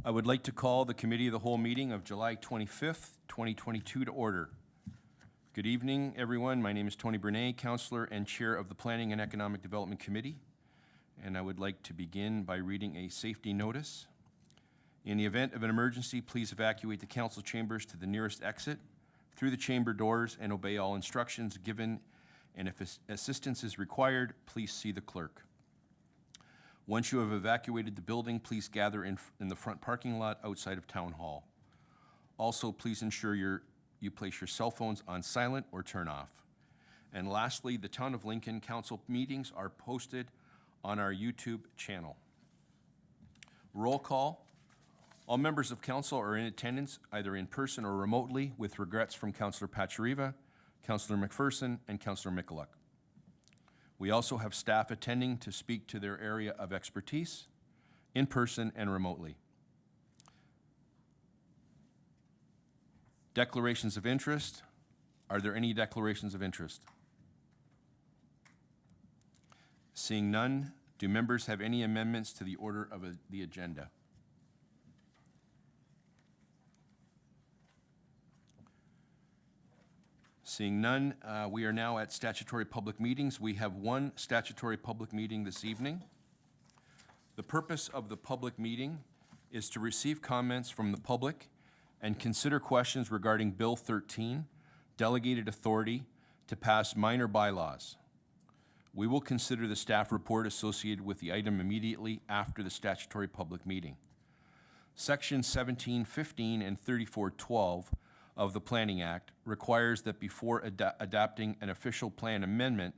I would like to call the Committee of the Whole meeting of July 25th, 2022 to order. Good evening, everyone. My name is Tony Bernay, Councillor and Chair of the Planning and Economic Development Committee, and I would like to begin by reading a safety notice. In the event of an emergency, please evacuate the council chambers to the nearest exit through the chamber doors and obey all instructions given, and if assistance is required, please see the clerk. Once you have evacuated the building, please gather in the front parking lot outside of Town Hall. Also, please ensure you place your cell phones on silent or turn off. And lastly, the Town of Lincoln Council meetings are posted on our YouTube channel. Roll call. All members of council are in attendance, either in person or remotely, with regrets from Councillor Pachariva, Councillor McPherson, and Councillor Michaluk. We also have staff attending to speak to their area of expertise, in person and remotely. Declarations of interest. Are there any declarations of interest? Seeing none, do members have any amendments to the order of the agenda? Seeing none, we are now at statutory public meetings. We have one statutory public meeting this evening. The purpose of the public meeting is to receive comments from the public and consider questions regarding Bill 13, delegated authority to pass minor bylaws. We will consider the staff report associated with the item immediately after the statutory public meeting. Section 1715 and 3412 of the Planning Act requires that before adopting an official plan amendment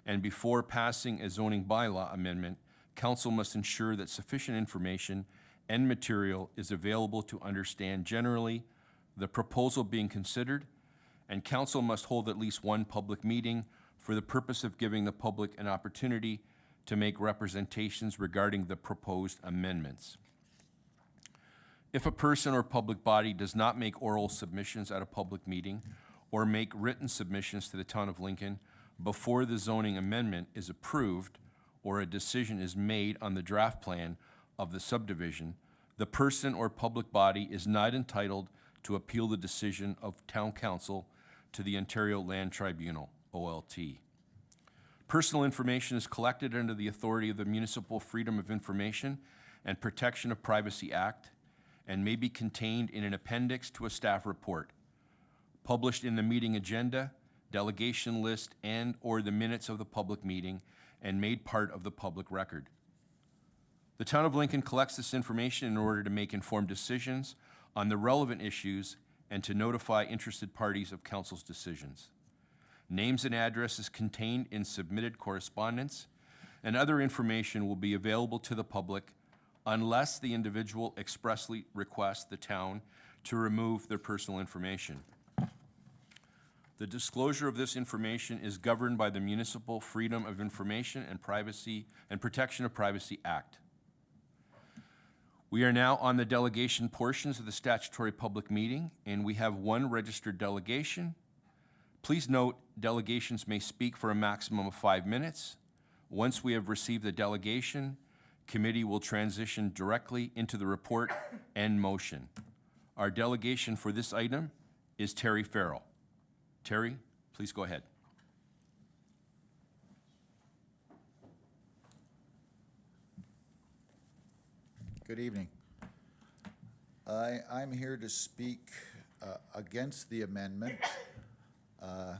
and before passing a zoning bylaw amendment, council must ensure that sufficient information and material is available to understand generally the proposal being considered, and council must hold at least one public meeting for the purpose of giving the public an opportunity to make representations regarding the proposed amendments. If a person or public body does not make oral submissions at a public meeting or make written submissions to the Town of Lincoln before the zoning amendment is approved or a decision is made on the draft plan of the subdivision, the person or public body is not entitled to appeal the decision of Town Council to the Ontario Land Tribunal, OLT. Personal information is collected under the authority of the Municipal Freedom of Information and Protection of Privacy Act and may be contained in an appendix to a staff report, published in the meeting agenda, delegation list, and or the minutes of the public meeting, and made part of the public record. The Town of Lincoln collects this information in order to make informed decisions on the relevant issues and to notify interested parties of council's decisions. Names and addresses contained in submitted correspondence and other information will be available to the public unless the individual expressly requests the town to remove their personal information. The disclosure of this information is governed by the Municipal Freedom of Information and Privacy and Protection of Privacy Act. We are now on the delegation portions of the statutory public meeting, and we have one registered delegation. Please note, delegations may speak for a maximum of 5 minutes. Once we have received the delegation, committee will transition directly into the report and motion. Our delegation for this item is Terry Farrell. Terry, please go ahead. Good evening. I'm here to speak against the amendment. I'm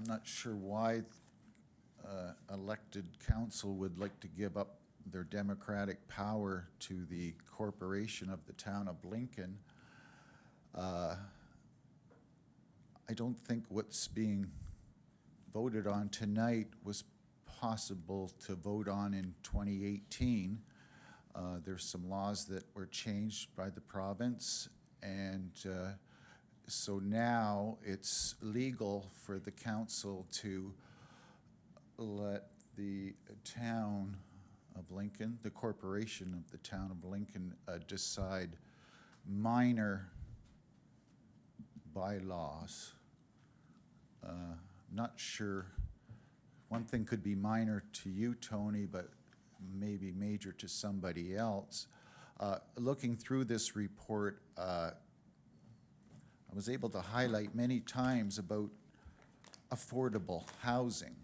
not sure why elected council would like to give up their democratic power to the corporation of the Town of Lincoln. I don't think what's being voted on tonight was possible to vote on in 2018. There's some laws that were changed by the province, and so now it's legal for the council to let the Town of Lincoln, the corporation of the Town of Lincoln, decide minor bylaws. Not sure. One thing could be minor to you, Tony, but maybe major to somebody else. Looking through this report, I was able to highlight many times about affordable housing.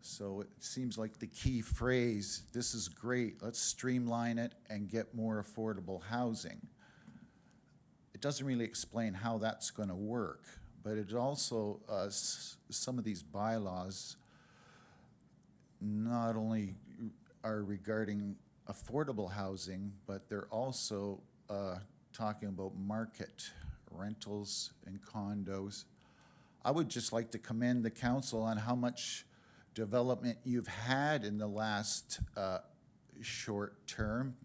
So it seems like the key phrase, this is great, let's streamline it and get more affordable housing. It doesn't really explain how that's going to work, but it also, some of these bylaws not only are regarding affordable housing, but they're also talking about market rentals and condos. I would just like to commend the council on how much development you've had in the last short term,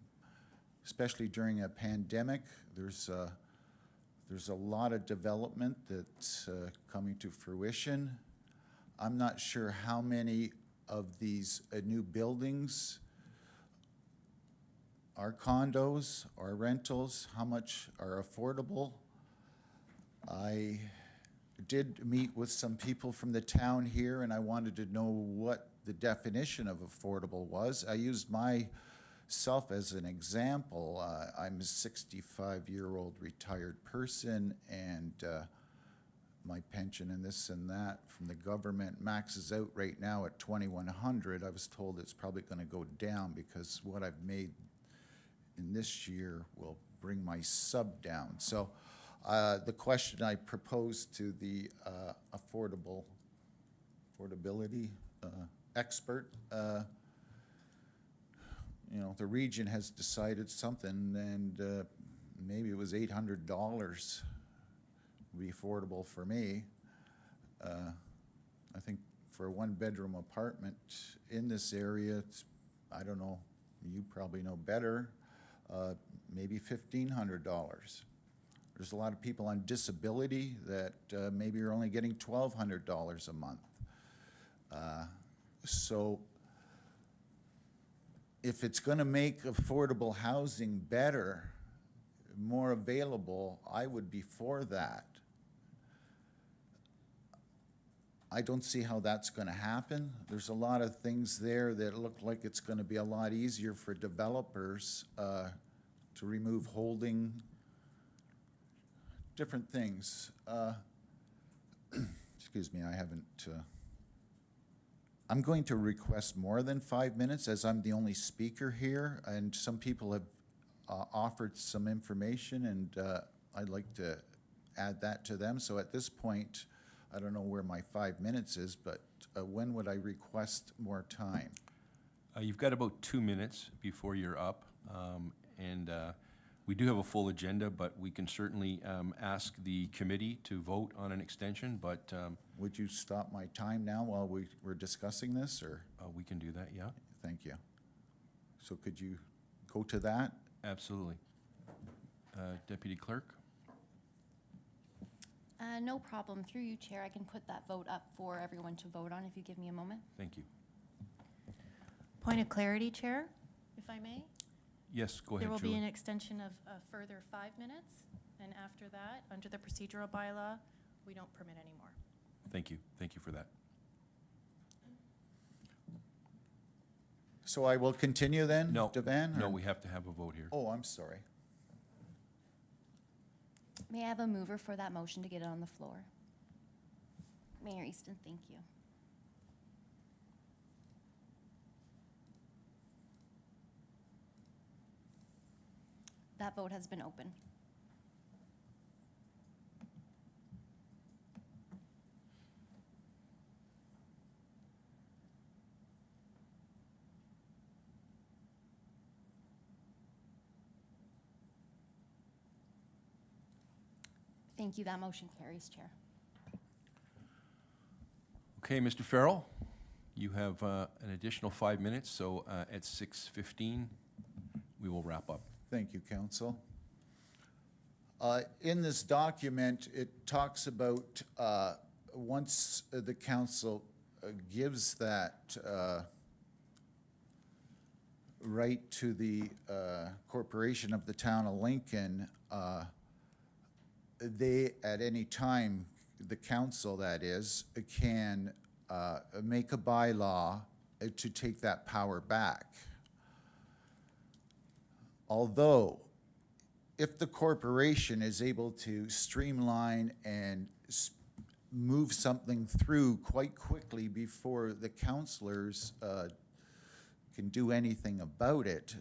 especially during a pandemic. There's a lot of development that's coming to fruition. I'm not sure how many of these new buildings are condos or rentals, how much are affordable. I did meet with some people from the town here, and I wanted to know what the definition of affordable was. I used myself as an example. I'm a 65-year-old retired person, and my pension and this and that from the government maxes out right now at $2,100. I was told it's probably going to go down because what I've made in this year will bring my sub down. So the question I proposed to the affordability expert, you know, the region has decided something, and maybe it was $800 would be affordable for me. I think for a one-bedroom apartment in this area, it's, I don't know, you probably know better, maybe $1,500. There's a lot of people on disability that maybe are only getting $1,200 a month. So if it's going to make affordable housing better, more available, I would be for that. I don't see how that's going to happen. There's a lot of things there that look like it's going to be a lot easier for developers to remove holding, different things. Excuse me, I haven't. I'm going to request more than 5 minutes as I'm the only speaker here, and some people have offered some information, and I'd like to add that to them. So at this point, I don't know where my 5 minutes is, but when would I request more time? You've got about 2 minutes before you're up, and we do have a full agenda, but we can certainly ask the committee to vote on an extension, but Would you stop my time now while we're discussing this, or? we can do that, yeah? Thank you. So could you go to that? Absolutely. Deputy Clerk? No problem. Through you, Chair, I can put that vote up for everyone to vote on if you give me a moment. Thank you. Point of clarity, Chair, if I may. Yes, go ahead, There will be Julie. an extension of a further 5 minutes, and after that, under the procedural bylaw, we don't permit any more. Thank you. Thank you for that. So I will continue then, No, Devan? no, or- we have to have a vote here. Oh, I'm sorry. May I have a mover for that motion to get it on the floor? Mayor Easton, thank you. That vote has been open. Thank you. That motion carries, Chair. Okay, Mr. Farrell, you have an additional 5 minutes, so at 6:15, we will wrap up. Thank you, Council. In this document, it talks about once the council gives that right to the corporation of the town of Lincoln, they, at any time, the council that is, can make a bylaw to take that power back. Although, if the corporation is able to streamline and move something through quite quickly before the councilors can do anything about it,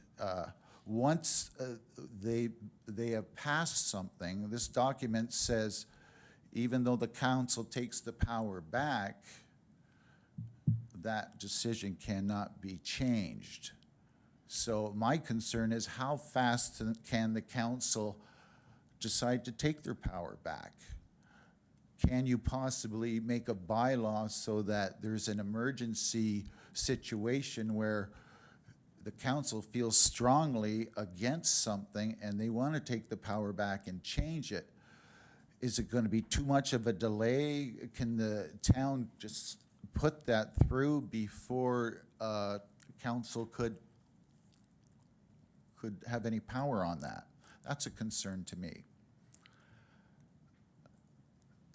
once they have passed something, this document says, even though the council takes the power back, that decision cannot be changed. So my concern is, how fast can the council decide to take their power back? Can you possibly make a bylaw so that there's an emergency situation where the council feels strongly against something and they want to take the power back and change it? Is it going to be too much of a delay? Can the town just put that through before council could have any power on that? That's a concern to me.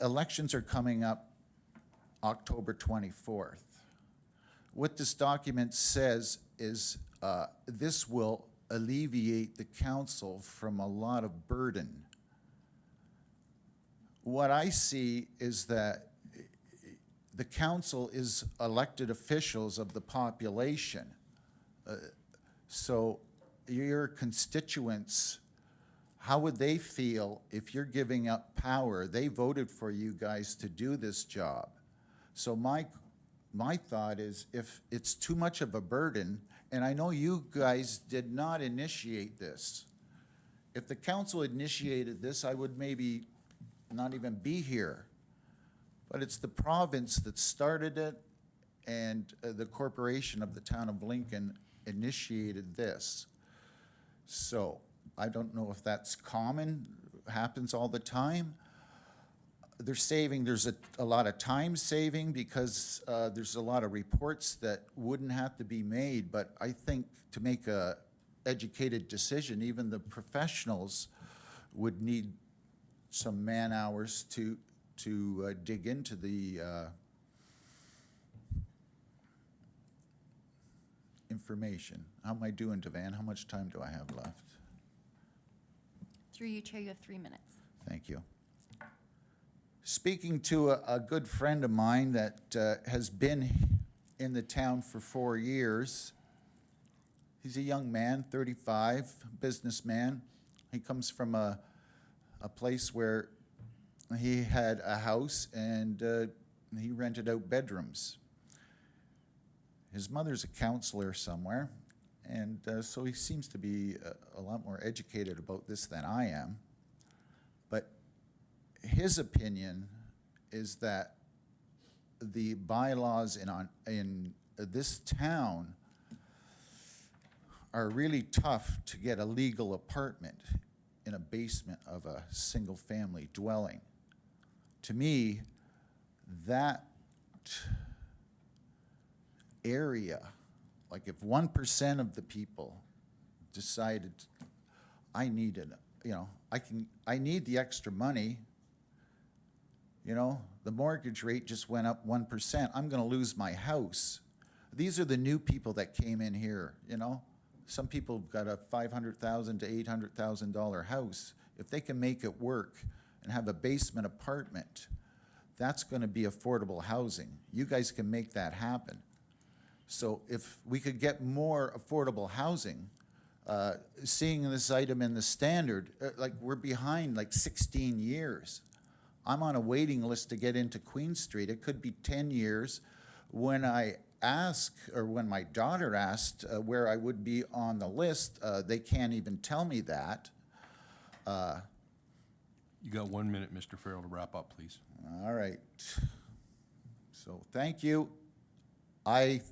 Elections are coming up October 24th. What this document says is this will alleviate the council from a lot of burden. What I see is that the council is elected officials of the population. So your constituents, how would they feel if you're giving up power? They voted for you guys to do this job. So my thought is, if it's too much of a burden, and I know you guys did not initiate this. If the council initiated this, I would maybe not even be here. But it's the province that started it, and the corporation of the town of Lincoln initiated this. So I don't know if that's common, happens all the time. There's a lot of time saving because there's a lot of reports that wouldn't have to be made, but I think to make a educated decision, even the professionals would need some man hours to dig into the information. How am I doing, Devan? How much time do I have left? Through you, Chair, you have 3 minutes. Thank you. Speaking to a good friend of mine that has been in the town for 4 years. He's a young man, 35, businessman. He comes from a place where he had a house and he rented out bedrooms. His mother's a counselor somewhere, and so he seems to be a lot more educated about this than I am. But his opinion is that the bylaws in this town are really tough to get a legal apartment in a basement of a single-family dwelling. To me, that area, like if 1% of the people decided, I need it, I need the extra money, the mortgage rate just went up 1%, I'm gonna lose my house. These are the new people that came in here, Some people have got a $500,000 to $800,000 house. If they can make it work and have a basement apartment, that's gonna be affordable housing. You guys can make that happen. So if we could get more affordable housing, seeing this item in the standard, like we're behind like 16 years. I'm on a waiting list to get into Queen Street. It could be 10 years. When I ask, or when my daughter asked where I would be on the list, they can't even tell me that. You got 1 minute, Mr. Farrell, to wrap up, please. All right. So thank you. I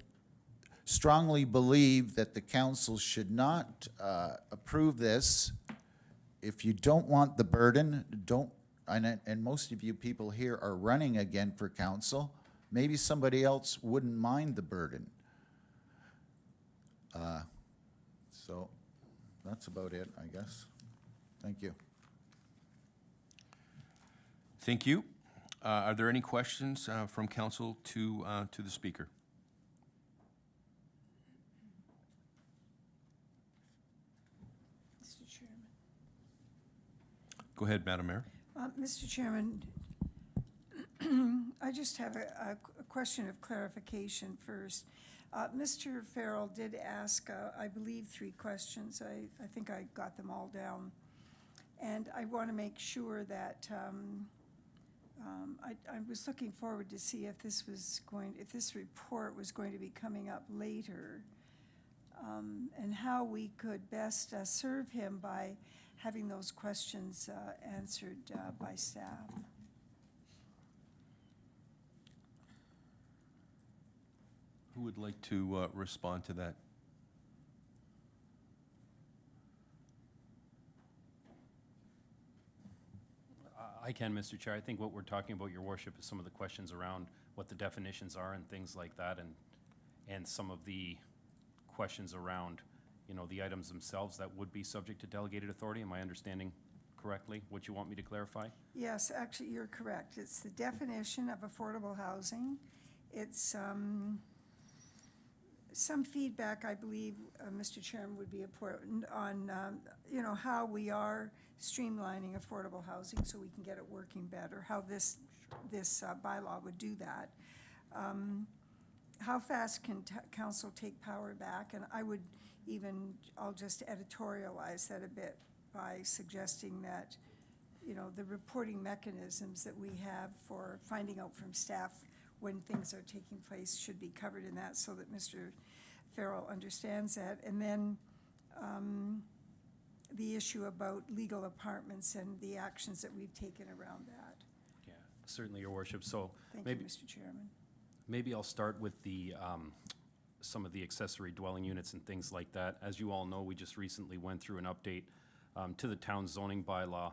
strongly believe that the council should not approve this. If you don't want the burden, and most of you people here are running again for council, maybe somebody else wouldn't mind the burden. So that's about it, I guess. Thank you. Thank you. Are there any questions from council to the speaker? Go ahead, Madam Mayor. Mr. Chairman, I just have a question of clarification first. Mr. Farrell did ask, I believe, 3 questions. I think I got them all down. And I want to make sure that, I was looking forward to see if this report was going to be coming up later, and how we could best serve him by having those questions answered by staff. Who would like to respond to that? I can, Mr. Chair. I think what we're talking about, Your Worship, is some of the questions around what the definitions are and things like that, and some of the questions around, you know, the items themselves that would be subject to delegated authority. Am I understanding correctly what you want me to clarify? Yes, actually, you're correct. It's the definition of affordable housing. It's some feedback, I believe, Mr. Chairman, would be important on, you know, how we are streamlining affordable housing so we can get it working better, how this bylaw would do that. How fast can council take power back? And I'll just editorialize that a bit by suggesting that, you know, the reporting mechanisms that we have for finding out from staff when things are taking place should be covered in that, so that Mr. Farrell understands that. And then the issue about legal apartments and the actions that we've taken around that. Yeah, certainly, Your Worship. So Thank you, maybe, Mr. Chairman. maybe I'll start with the, some of the accessory dwelling units and things like that. As you all know, we just recently went through an update to the town zoning bylaw.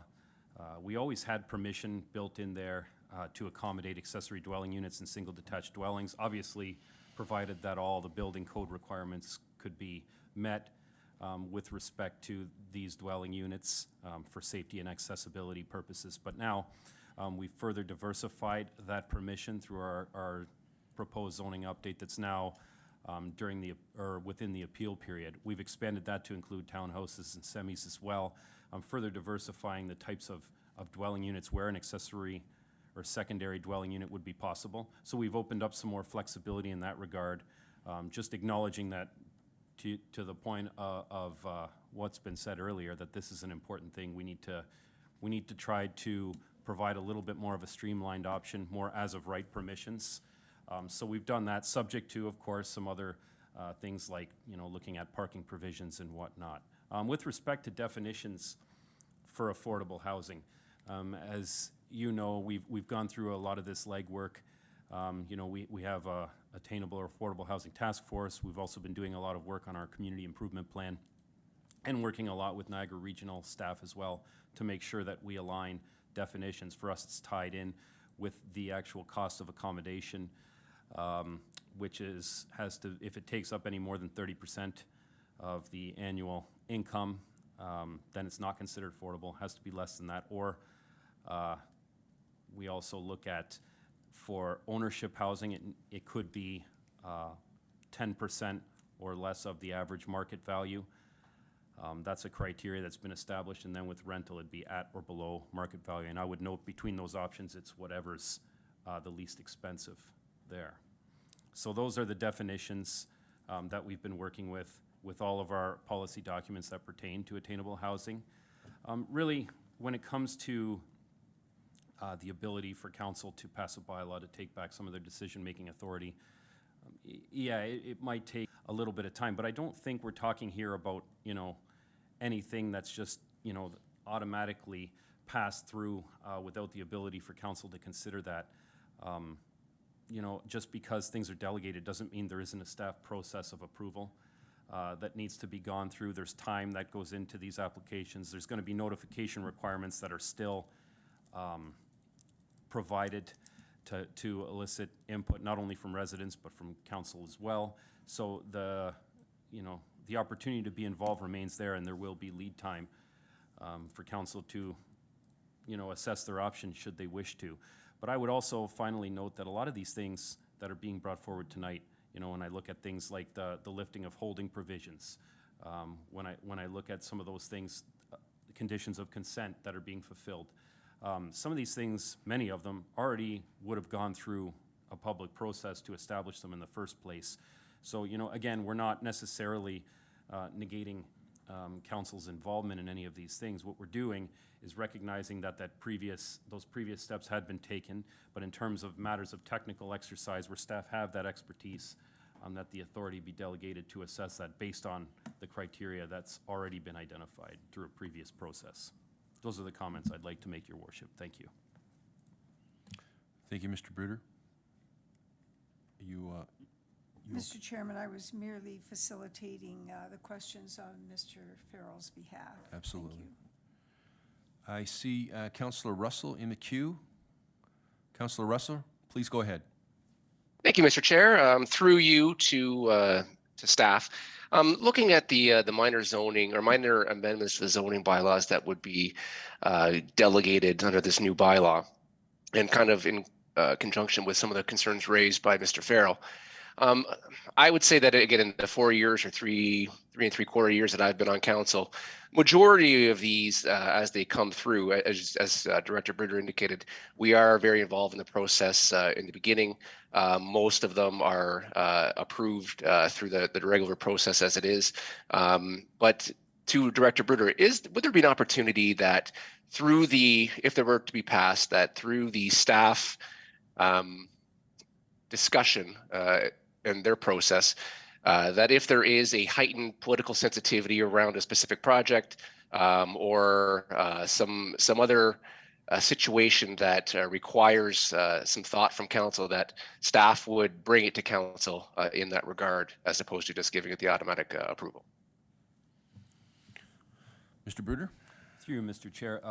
We always had permission built in there to accommodate accessory dwelling units and single detached dwellings, obviously provided that all the building code requirements could be met with respect to these dwelling units for safety and accessibility purposes. But now we've further diversified that permission through our proposed zoning update that's now within the appeal period. We've expanded that to include townhouses and semis as well, further diversifying the types of dwelling units where an accessory or secondary dwelling unit would be possible. So we've opened up some more flexibility in that regard, just acknowledging that to the point of what's been said earlier, that this is an important thing. We need to try to provide a little bit more of a streamlined option, more as of right permissions. So we've done that, subject to, of course, some other things like, you know, looking at parking provisions and whatnot. With respect to definitions for affordable housing, as you know, we've gone through a lot of this legwork. You know, we have a Attainable or Affordable Housing Task Force. We've also been doing a lot of work on our community improvement plan and working a lot with Niagara Regional staff as well to make sure that we align definitions. For us, it's tied in with the actual cost of accommodation, which has to, if it takes up any more than 30% of the annual income, then it's not considered affordable, has to be less than that. Or we also look at, for ownership housing, it could be 10% or less of the average market value. That's a criteria that's been established, and then with rental, it'd be at or below market value. And I would note between those options, it's whatever's the least expensive there. So those are the definitions that we've been working with all of our policy documents that pertain to attainable housing. Really, when it comes to the ability for council to pass a bylaw to take back some of their decision-making authority, yeah, it might take a little bit of time, but I don't think we're talking here about, you know, anything that's just, you know, automatically passed through without the ability for council to consider that. You know, just because things are delegated doesn't mean there isn't a staff process of approval that needs to be gone through. There's time that goes into these applications. There's going to be notification requirements that are still provided to elicit input, not only from residents, but from council as well. So the opportunity to be involved remains there, and there will be lead time for council to, you know, assess their options should they wish to. But I would also finally note that a lot of these things that are being brought forward tonight, you know, when I look at things like the lifting of holding provisions, when I look at some of those things, conditions of consent that are being fulfilled. Some of these things, many of them, already would have gone through a public process to establish them in the first place. So, you know, again, we're not necessarily negating council's involvement in any of these things. What we're doing is recognizing that those previous steps had been taken, but in terms of matters of technical exercise where staff have that expertise, that the authority be delegated to assess that based on the criteria that's already been identified through a previous process. Those are the comments I'd like to make, Your Worship. Thank you. Thank you, Mr. Bruder. Mr. Chairman, I was merely facilitating the questions on Mr. Farrell's behalf. Absolutely. Thank you. I see Councillor Russell in the queue. Councillor Russell, please go ahead. Thank you, Mr. Chair. Through you to staff, looking at the minor zoning or minor amendments to the zoning bylaws that would be delegated under this new bylaw, and kind of in conjunction with some of the concerns raised by Mr. Farrell. I would say that, again, in the 4 years or three and three-quarter years that I've been on council, majority of these, as they come through, as Director Bridger indicated, we are very involved in the process in the beginning. Most of them are approved through the regular process as it is. But to Director Bridger, would there be an opportunity that through if there were to be passed, that through the staff discussion and their process, that if there is a heightened political sensitivity around a specific project or some other situation that requires some thought from council, that staff would bring it to council in that regard, as opposed to just giving it the automatic approval? Mr. Bruder? Through you, Mr. Chair.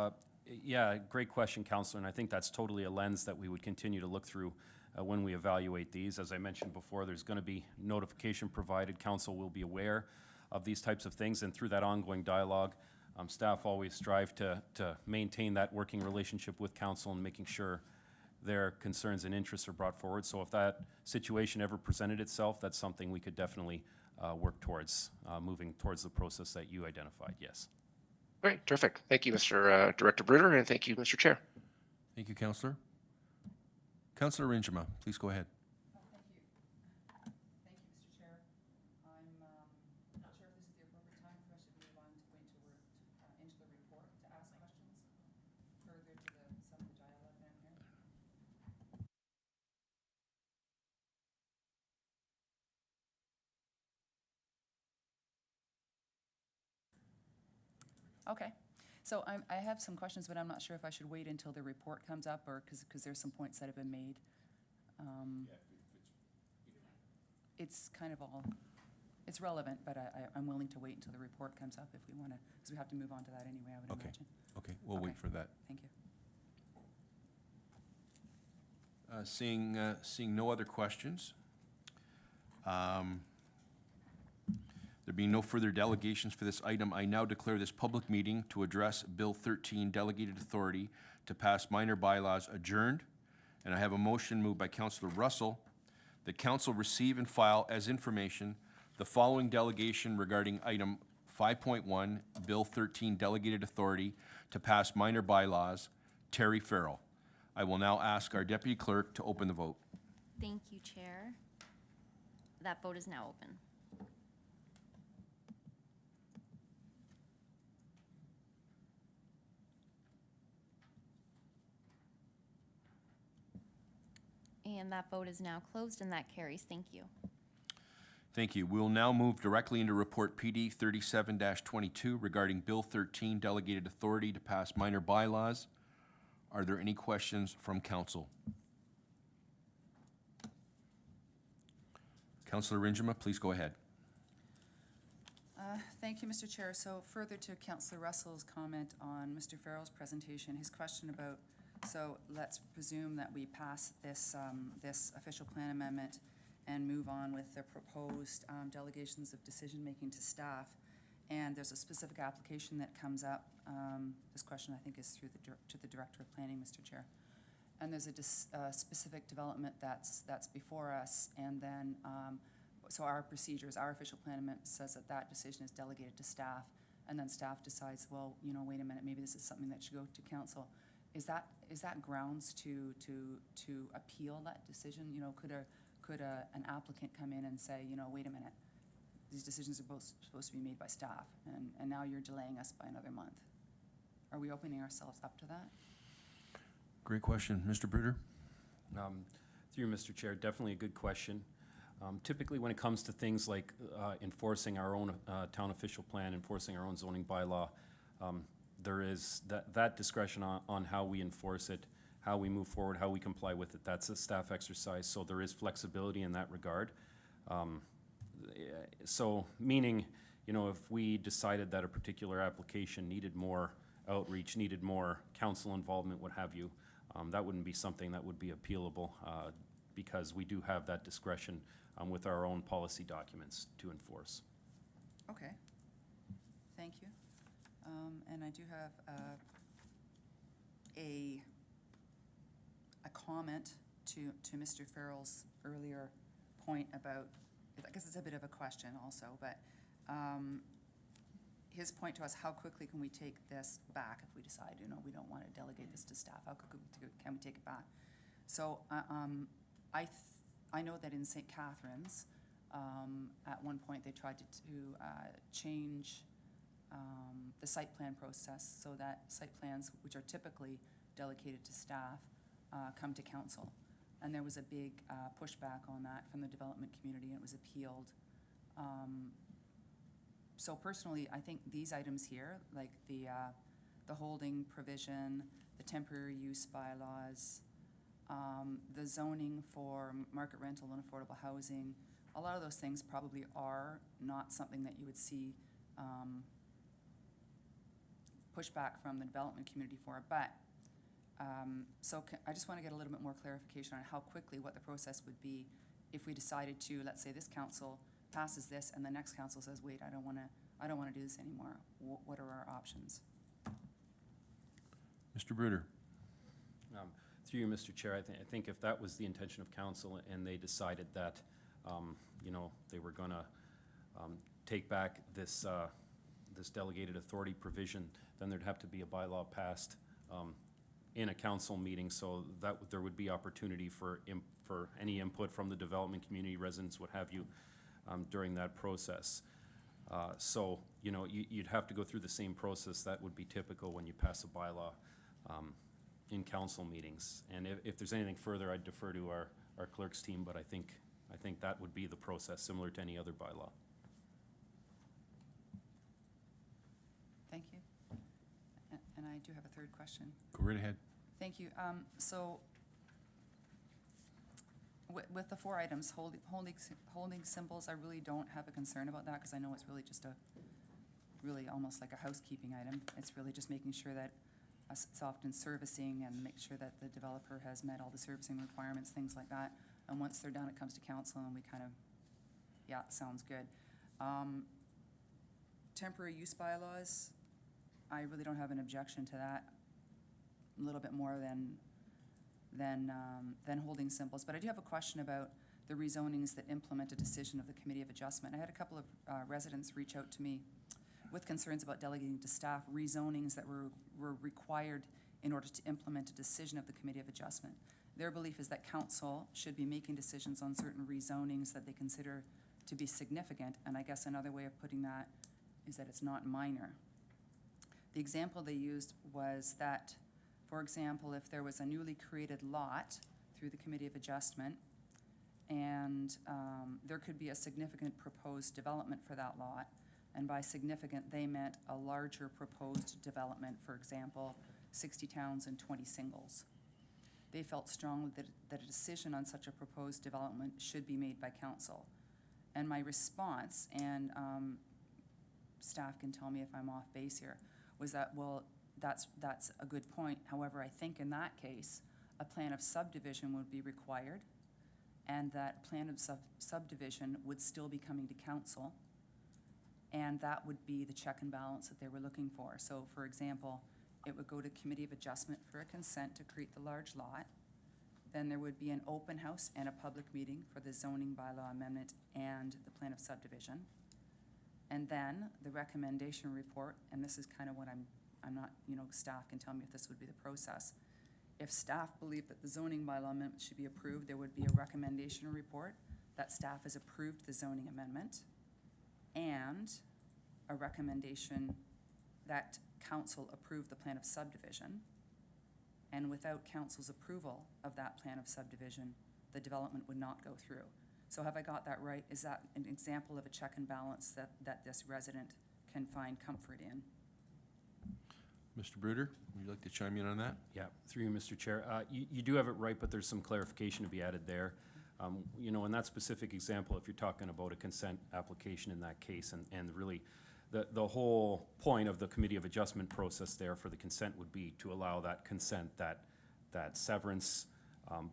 Yeah, great question, Councillor, and I think that's totally a lens that we would continue to look through when we evaluate these. As I mentioned before, there's going to be notification provided. Council will be aware of these types of things, and through that ongoing dialogue, staff always strive to maintain that working relationship with council and making sure their concerns and interests are brought forward. So if that situation ever presented itself, that's something we could definitely work towards, moving towards the process that you identified, yes. Great, terrific. Thank you, Mr. Director Bruder, and thank you, Mr. Chair. Thank you, Councillor. Councillor Rinjema, please go ahead. Thank you. Thank you, Mr. Chair. I'm not sure if this is the appropriate time for us to move on to go into the report to ask questions further to some of the dialogue down here. Okay. So I have some questions, but I'm not sure if I should wait until the report comes up, or because there's some points that have been made. It's kind of all, it's relevant, but I'm willing to wait until the report comes up if we want to, because we have to move on to that anyway, I would Okay. imagine. Okay, we'll wait Okay. for that. Thank you. Seeing no other questions, there being no further delegations for this item, I now declare this public meeting to address Bill 13, Delegated Authority to pass minor bylaws, adjourned. And I have a motion moved by Councillor Russell that council receive and file as information the following delegation regarding item 5.1, Bill 13, Delegated Authority to pass minor bylaws, Terry Farrell. I will now ask our deputy clerk to open the vote. Thank you, Chair. That vote is now open. And that vote is now closed, and that carries. Thank you. Thank you. We will now move directly into Report PD 37-22 regarding Bill 13, Delegated Authority to pass minor bylaws. Are there any questions from council? Councillor Rinjema, please go ahead. Thank you, Mr. Chair. So further to Councillor Russell's comment on Mr. Farrell's presentation, his question about, so let's presume that we pass this, this official plan amendment and move on with the proposed delegations of decision-making to staff. And there's a specific application that comes up. This question, I think, is through to the Director of Planning, Mr. Chair. And there's a specific development that's before us, and then so our procedures, our official plan amendment says that that decision is delegated to staff, and then staff decides, well, you know, wait a minute, maybe this is something that should go to council. Is that grounds to appeal that decision? You know, could an applicant come in and say, you know, wait a minute, these decisions are both supposed to be made by staff, and now you're delaying us by another month? Are we opening ourselves up to that? Great question. Mr. Bruder? Through you, Mr. Chair, definitely a good question. Typically, when it comes to things like enforcing our own town official plan, enforcing our own zoning bylaw, there is that discretion on how we enforce it, how we move forward, how we comply with it. That's a staff exercise, so there is flexibility in that regard. So meaning, you know, if we decided that a particular application needed more outreach, needed more council involvement, what have you, that wouldn't be something that would be appealable because we do have that discretion with our own policy documents to enforce. Okay, thank you. And I do have a comment to Mr. Farrell's earlier point about, I guess it's a bit of a question also, but his point to us, how quickly can we take this back if we decide, you know, we don't want to delegate this to staff? How quickly can we take it back? So I know that in St. Catharines, at one point they tried to change the site plan process so that site plans, which are typically delegated to staff, come to council. And there was a big pushback on that from the development community, and it was appealed. So personally, I think these items here, like the holding provision, the temporary use bylaws, the zoning for market rental and affordable housing, a lot of those things probably are not something that you would see pushback from the development community for. But I just want to get a little bit more clarification on how quickly, what the process would be if we decided to, let's say this council passes this and the next council says, wait, I don't want to do this anymore. What are our options? Mr. Bruder? Through you, Mr. Chair, I think if that was the intention of council and they decided that, you know, they were going to take back this this delegated authority provision, then there'd have to be a bylaw passed in a council meeting, so that there would be opportunity for any input from the development community, residents, what have you, during that process. So, you know, you'd have to go through the same process that would be typical when you pass a bylaw in council meetings. And if there's anything further, I'd defer to our clerk's team, but I think that would be the process, similar to any other bylaw. Thank you. And I do have a third question. Go right ahead. Thank you. So with the 4 items, holding symbols, I really don't have a concern about that because I know it's really just really almost like a housekeeping item. It's really just making sure that it's often servicing and make sure that the developer has met all the servicing requirements, things like that. And once they're done, it comes to council and we kind of, yeah, sounds good. Temporary use bylaws, I really don't have an objection to that. A little bit more than holding symbols. But I do have a question about the rezonings that implement a decision of the Committee of Adjustment. I had a couple of residents reach out to me with concerns about delegating to staff rezonings that were required in order to implement a decision of the Committee of Adjustment. Their belief is that council should be making decisions on certain rezonings that they consider to be significant, and I guess another way of putting that is that it's not minor. The example they used was that, for example, if there was a newly created lot through the Committee of Adjustment and there could be a significant proposed development for that lot, and by significant they meant a larger proposed development, for example, 60 towns and 20 singles. They felt strongly that a decision on such a proposed development should be made by council. And my response, and staff can tell me if I'm off base here, was that, well, that's a good point. However, I think in that case, a plan of subdivision would be required, and that plan of subdivision would still be coming to council, and that would be the check and balance that they were looking for. So, for example, it would go to Committee of Adjustment for a consent to create the large lot. Then there would be an open house and a public meeting for the zoning bylaw amendment and the plan of subdivision. And then the recommendation report, and this is kind of what I'm not, staff can tell me if this would be the process. If staff believe that the zoning bylaw amendment should be approved, there would be a recommendation report that staff has approved the zoning amendment, and a recommendation that council approve the plan of subdivision. And without council's approval of that plan of subdivision, the development would not go through. So have I got that right? Is that an example of a check and balance that this resident can find comfort in? Mr. Bruder, would you like to chime in on that? Yeah, through you, Mr. Chair. You do have it right, but there's some clarification to be added there. In that specific example, if you're talking about a consent application in that case, and really the whole point of the Committee of Adjustment process there for the consent would be to allow that consent, that severance,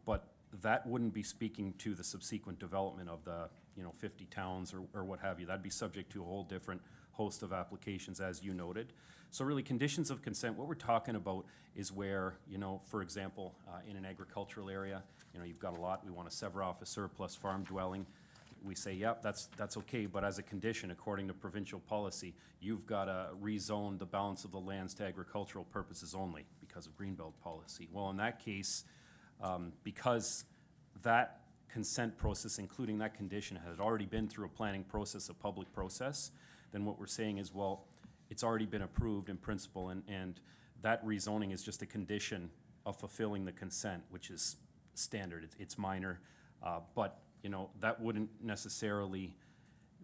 but that wouldn't be speaking to the subsequent development of the 50 towns or what have you. That'd be subject to a whole different host of applications, as you noted. So really, conditions of consent, what we're talking about is where, for example, in an agricultural area, you've got a lot, we want to sever off a surplus farm dwelling. We say, yep, that's okay, but as a condition, according to provincial policy, you've got to rezone the balance of the lands to agricultural purposes only because of Greenbelt policy. Well, in that case, because that consent process, including that condition, had already been through a planning process, a public process, then what we're saying is, well, it's already been approved in principle, and that rezoning is just a condition of fulfilling the consent, which is standard. It's minor, but that wouldn't necessarily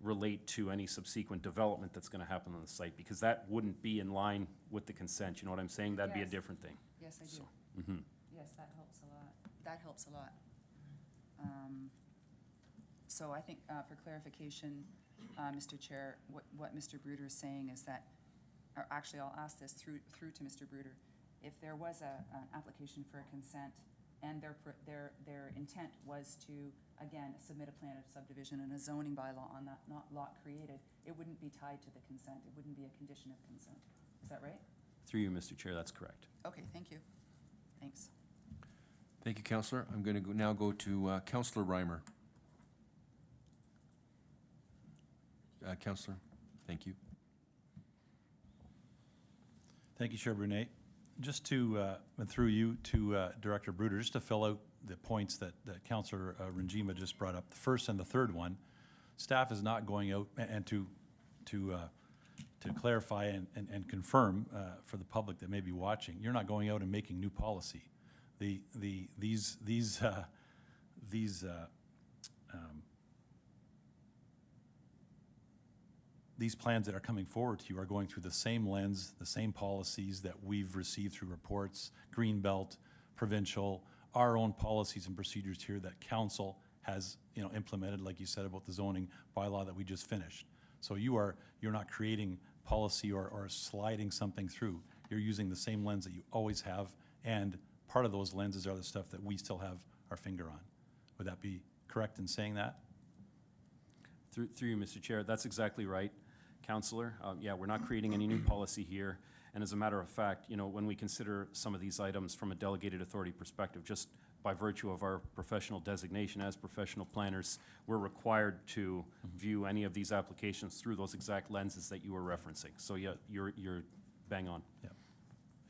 relate to any subsequent development that's going to happen on the site, because that wouldn't be in line with the consent. You know what I'm saying? That'd be a Yes. different thing. Yes, I do. So, Yes, that helps a lot. That helps a lot. So I think for clarification, Mr. Chair, what Mr. Bruder is saying is that, or actually I'll ask this through to Mr. Bruder. If there was an application for a consent and their intent was to, again, submit a plan of subdivision and a zoning bylaw on that lot created, it wouldn't be tied to the consent. It wouldn't be a condition of consent. Is that right? through you, Mr. Chair, that's correct. Okay, thank you. Thanks. Thank you, Councillor. I'm going to now go to Councillor Reimer. Councillor, thank you. Thank you, Chair Brunet. Just to, and through you to Director Bruder, just to fill out the points that Councillor Ranjima just brought up, the first and the third one, staff is not going out, and to clarify and confirm for the public that may be watching, you're not going out and making new policy. These plans that are coming forward to you are going through the same lens, the same policies that we've received through reports, Greenbelt, provincial, our own policies and procedures here that council has, implemented, like you said about the zoning bylaw that we just finished. So you're not creating policy or sliding something through. You're using the same lens that you always have, and part of those lenses are the stuff that we still have our finger on. Would that be correct in saying that? Through you, Mr. Chair, that's exactly right, Councillor. Yeah, we're not creating any new policy here. And as a matter of fact, when we consider some of these items from a delegated authority perspective, just by virtue of our professional designation as professional planners, we're required to view any of these applications through those exact lenses that you were referencing. So yeah, you're bang on. Yeah,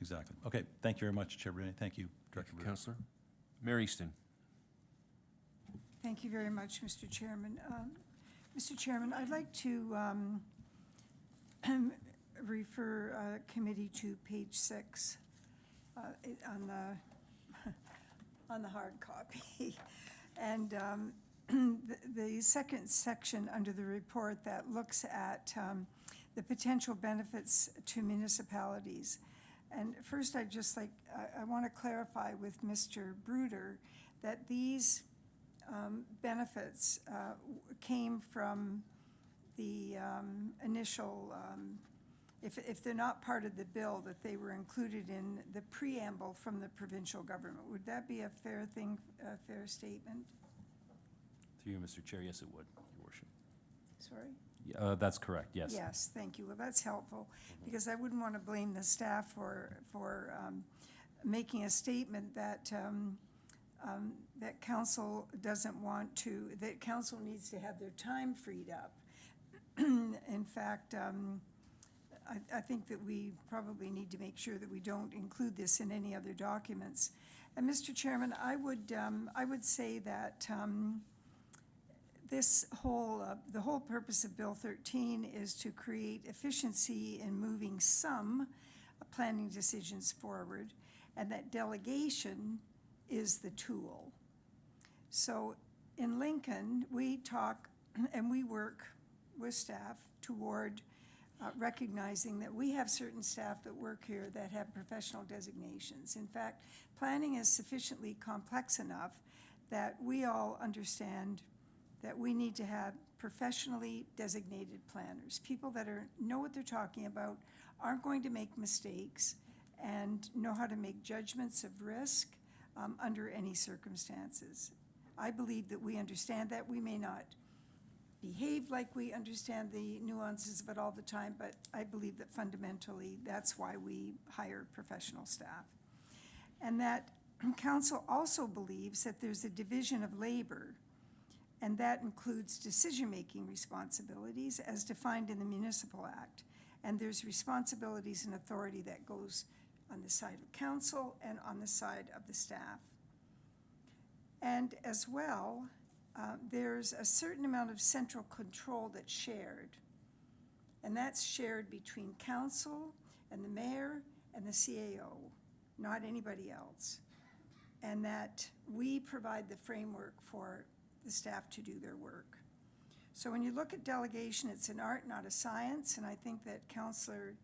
exactly. Okay, thank you very much, Chair Brunet. Thank you, Director Bruder. Councillor. Mayor Easton. Thank you very much, Mr. Chairman. Mr. Chairman, I'd like to refer committee to page 6 on the hard copy. And the second section under the report that looks at the potential benefits to municipalities. And first, I want to clarify with Mr. Bruder that these benefits came from the initial, if they're not part of the bill, that they were included in the preamble from the provincial government. Would that be a fair thing, a fair statement? Through you, Mr. Chair, yes, it would, Your Worship. Sorry? That's correct, yes. Yes, thank you. Well, that's helpful, because I wouldn't want to blame the staff for making a statement that that council doesn't want to, that council needs to have their time freed up In fact, I think that we probably need to make sure that we don't include this in any other documents. And Mr. Chairman, I would say that this whole, the whole purpose of Bill 13 is to create efficiency in moving some planning decisions forward, and that delegation is the tool. So in Lincoln, we talk and we work with staff toward recognizing that we have certain staff that work here that have professional designations. In fact, planning is sufficiently complex enough that we all understand that we need to have professionally designated planners, people that know what they're talking about, aren't going to make mistakes, and know how to make judgments of risk under any circumstances. I believe that we understand that. We may not behave like we understand the nuances of it all the time, but I believe that fundamentally that's why we hire professional staff. And that council also believes that there's a division of labor, and that includes decision-making responsibilities as defined in the Municipal Act. And there's responsibilities and authority that goes on the side of council and on the side of the staff. And as well, there's a certain amount of central control that's shared. And that's shared between council and the mayor and the CAO, not anybody else. And that we provide the framework for the staff to do their work. So when you look at delegation, it's an art, not a science, and I think that Councillor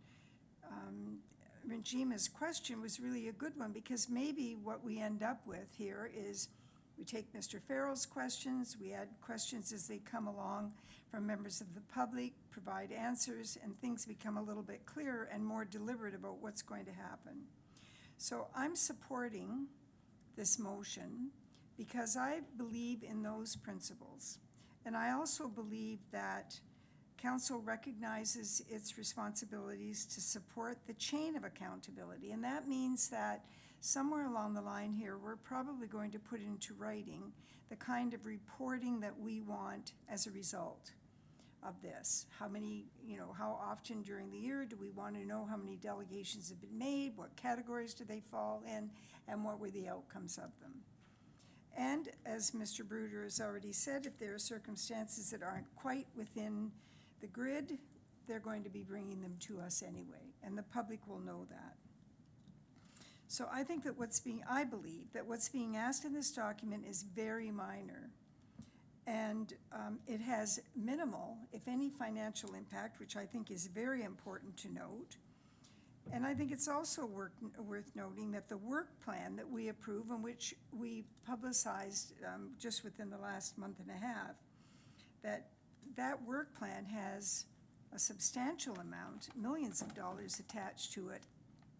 Regima's question was really a good one, because maybe what we end up with here is we take Mr. Farrell's questions, we add questions as they come along from members of the public, provide answers, and things become a little bit clearer and more deliberate about what's going to happen. So I'm supporting this motion because I believe in those principles. And I also believe that council recognizes its responsibilities to support the chain of accountability. And that means that somewhere along the line here, we're probably going to put into writing the kind of reporting that we want as a result of this. How many, how often during the year do we want to know how many delegations have been made, what categories do they fall in, and what were the outcomes of them? And as Mr. Bruder has already said, if there are circumstances that aren't quite within the grid, they're going to be bringing them to us anyway, and the public will know that. So I think that I believe that what's being asked in this document is very minor, and it has minimal, if any, financial impact, which I think is very important to note. And I think it's also worth noting that the work plan that we approve, and which we publicized just within the last month and a half, that work plan has a substantial amount, millions of dollars attached to it.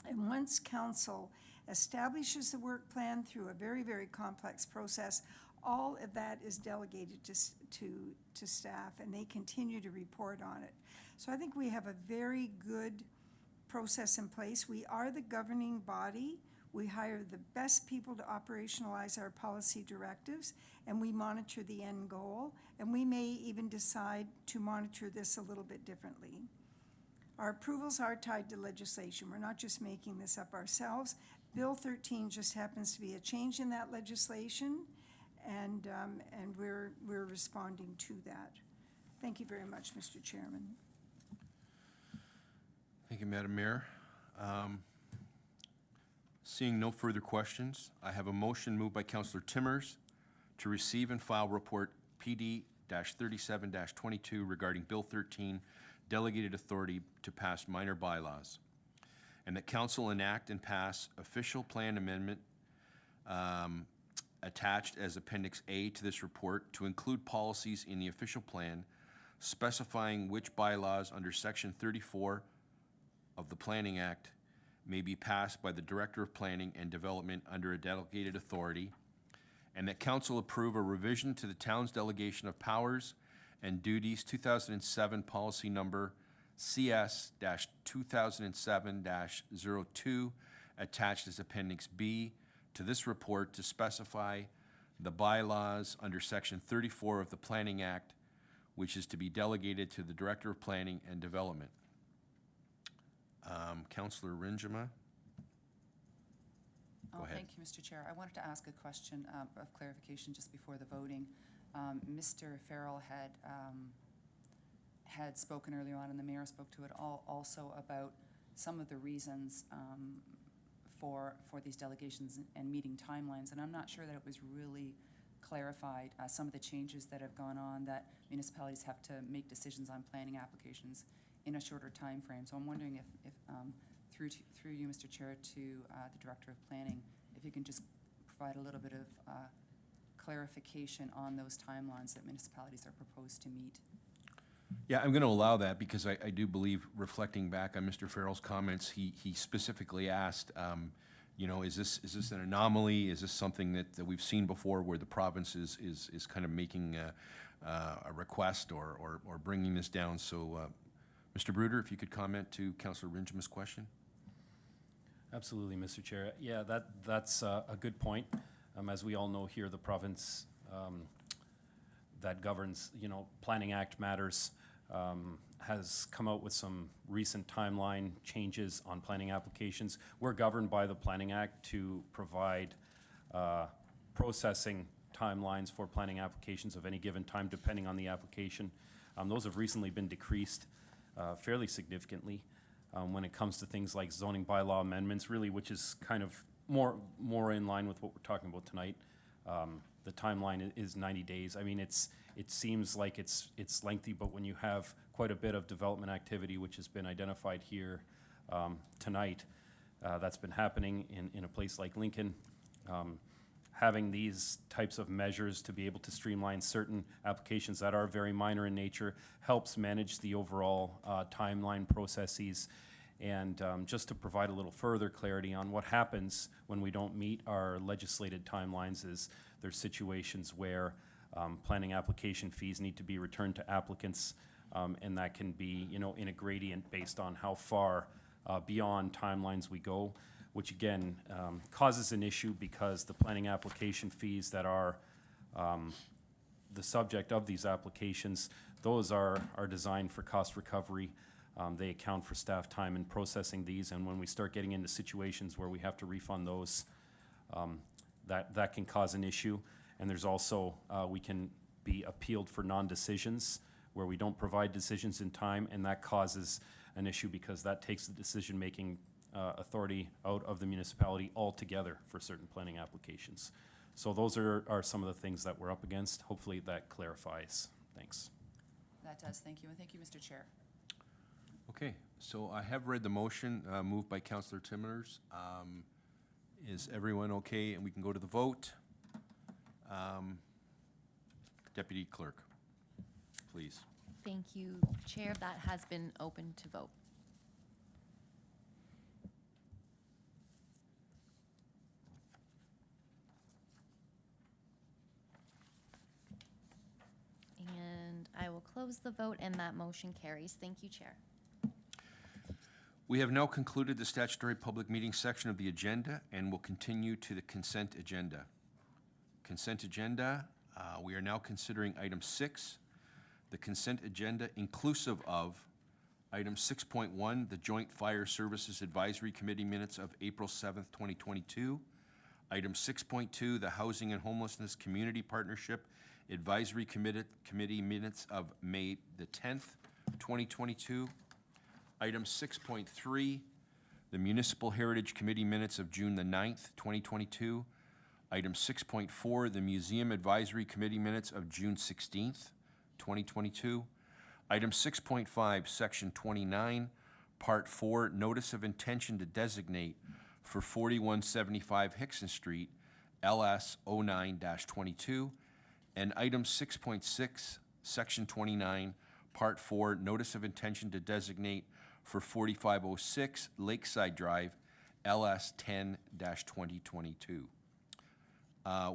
And once council establishes the work plan through a very, very complex process, all of that is delegated to staff, and they continue to report on it. So I think we have a very good process in place. We are the governing body. We hire the best people to operationalize our policy directives, and we monitor the end goal, and we may even decide to monitor this a little bit differently. Our approvals are tied to legislation. We're not just making this up ourselves. Bill 13 just happens to be a change in that legislation, and we're responding to that. Thank you very much, Mr. Chairman. Thank you, Madam Mayor. Seeing no further questions, I have a motion moved by Councillor Timmers to receive and file report PD-37-22 regarding Bill 13, delegated authority to pass minor bylaws, and that council enact and pass official plan amendment attached as Appendix A to this report to include policies in the official plan specifying which bylaws under Section 34 of the Planning Act may be passed by the Director of Planning and Development under a delegated authority, and that council approve a revision to the town's delegation of powers and duties 2007 policy number CS-2007-02 attached as Appendix B to this report to specify the bylaws under Section 34 of the Planning Act which is to be delegated to the Director of Planning and Development. Councillor Rinjema? Oh, Go ahead. thank you, Mr. Chair. I wanted to ask a question of clarification just before the voting. Mr. Farrell had spoken earlier on, and the mayor spoke to it also about some of the reasons for these delegations and meeting timelines, and I'm not sure that it was really clarified, some of the changes that have gone on, that municipalities have to make decisions on planning applications in a shorter time frame. So I'm wondering if through you, Mr. Chair, to the Director of Planning, if you can just provide a little bit of clarification on those timelines that municipalities are proposed to meet. Yeah, I'm going to allow that because I do believe, reflecting back on Mr. Farrell's comments, he specifically asked, you know, is this an anomaly? Is this something that we've seen before where the province is kind of making a request or bringing this down? So, Mr. Bruder, if you could comment to Councillor Rinjema's question. Absolutely, Mr. Chair. Yeah, that's a good point. As we all know here, the province that governs, you know, Planning Act matters has come out with some recent timeline changes on planning applications. We're governed by the Planning Act to provide processing timelines for planning applications of any given time, depending on the application. Those have recently been decreased fairly significantly when it comes to things like zoning bylaw amendments, really, which is kind of more in line with what we're talking about tonight. The timeline is 90 days. I mean, it seems like it's lengthy, but when you have quite a bit of development activity, which has been identified here tonight, that's been happening in a place like Lincoln, having these types of measures to be able to streamline certain applications that are very minor in nature helps manage the overall timeline processes. And just to provide a little further clarity on what happens when we don't meet our legislated timelines is there's situations where planning application fees need to be returned to applicants, and that can be, you know, in a gradient based on how far beyond timelines we go, which again causes an issue because the planning application fees that are the subject of these applications, those are designed for cost recovery. They account for staff time in processing these, and when we start getting into situations where we have to refund those, that can cause an issue. And there's also, we can be appealed for non-decisions where we don't provide decisions in time, and that causes an issue because that takes the decision-making authority out of the municipality altogether for certain planning applications. So those are some of the things that we're up against. Hopefully that clarifies. Thanks. That does. Thank you, and thank you, Mr. Chair. Okay, so I have read the motion moved by Councillor Timmers. Is everyone okay? And we can go to the vote. Deputy Clerk, please. Thank you, Chair. That has been open to vote. And I will close the vote, and that motion carries. Thank you, Chair. We have now concluded the statutory public meeting section of the agenda and will continue to the consent agenda. Consent agenda, we are now considering item 6, the consent agenda inclusive of item 6.1, the Joint Fire Services Advisory Committee minutes of April 7th, 2022. Item 6.2, the Housing and Homelessness Community Partnership Advisory Committee minutes of May the 10th, 2022. Item 6.3, the Municipal Heritage Committee minutes of June the 9th, 2022. Item 6.4, the Museum Advisory Committee minutes of June 16th, 2022. Item 6.5, Section 29, Part 4, Notice of Intention to Designate for 4175 Hickson Street, LS 09-22. And item 6.6, Section 29, Part 4, Notice of Intention to Designate for 4506 Lakeside Drive, LS 10-2022.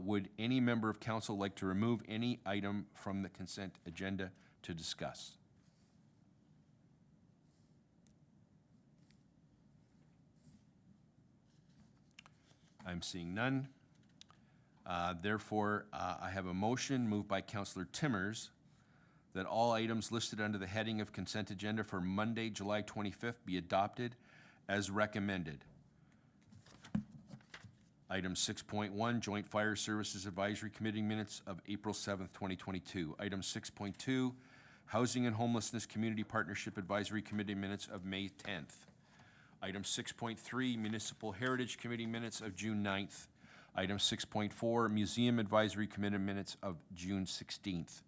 Would any member of council like to remove any item from the consent agenda to discuss? I'm seeing none. Therefore, I have a motion moved by Councillor Timmers that all items listed under the heading of consent agenda for Monday, July 25th be adopted as recommended. Item 6.1, Joint Fire Services Advisory Committee minutes of April 7th, 2022. Item 6.2, Housing and Homelessness Community Partnership Advisory Committee minutes of May 10th. Item 6.3, Municipal Heritage Committee minutes of June 9th. Item 6.4, Museum Advisory Committee minutes of June 16th.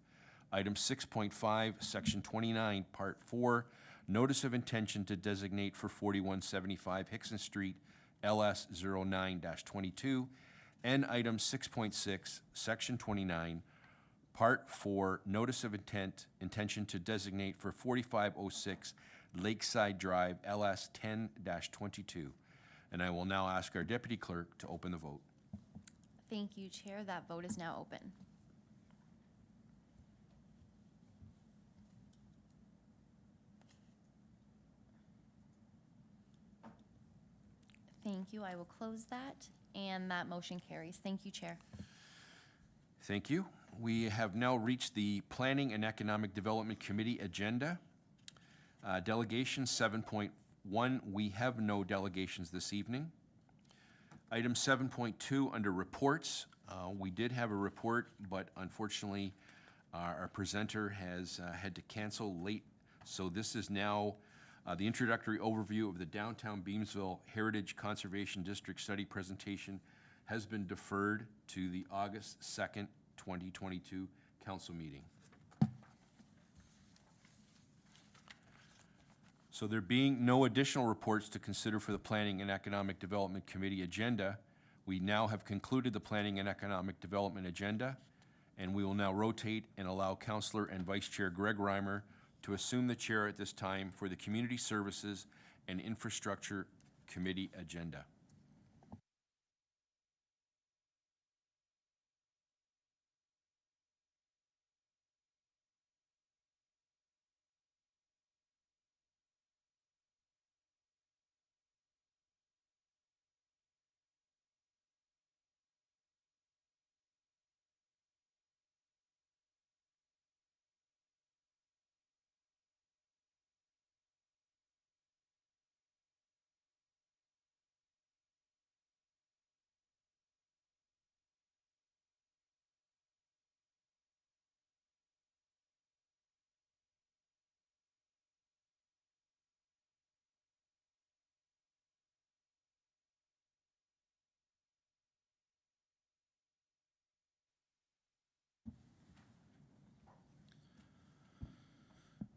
Item 6.5, Section 29, Part 4, Notice of Intention to Designate for 4175 Hickson Street, LS 09-22, and item 6.6, Section 29, Part 4, Notice of Intention to Designate for 4506 Lakeside Drive, LS 10-22. And I will now ask our Deputy Clerk to open the vote. Thank you, Chair. That vote is now open. Thank you. I will close that, and that motion carries. Thank you, Chair. Thank you. We have now reached the Planning and Economic Development Committee agenda. Delegation 7.1, we have no delegations this evening. Item 7.2, under reports, we did have a report, but unfortunately, our presenter has had to cancel late. So this is now the introductory overview of the Downtown Beamsville Heritage Conservation District Study presentation has been deferred to the August 2nd, 2022 council meeting. So there being no additional reports to consider for the Planning and Economic Development Committee agenda, we now have concluded the Planning and Economic Development agenda, and we will now rotate and allow Councillor and Vice Chair Greg Reimer to assume the chair at this time for the Community Services and Infrastructure Committee agenda.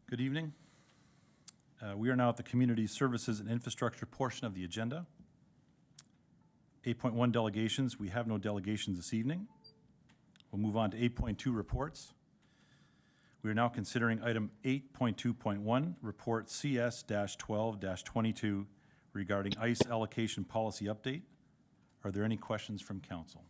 Good evening. We are now at the Community Services and Infrastructure portion of the agenda. 8.1 delegations. We have no delegations this evening. We'll move on to 8.2 reports. We are now considering item 8.2.1, report CS-12-22 regarding ICE allocation policy update. Are there any questions from council?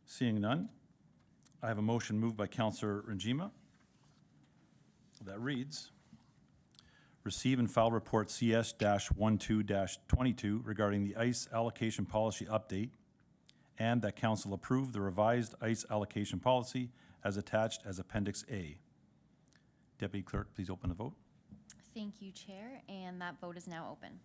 Seeing none, I have a motion moved by Councillor Ranjima that reads, receive and file report CS-12-22 regarding the ICE allocation policy update, and that council approve the revised ICE allocation policy as attached as Appendix A. Deputy Clerk, please open the vote. Thank you, Chair, and that vote is now open.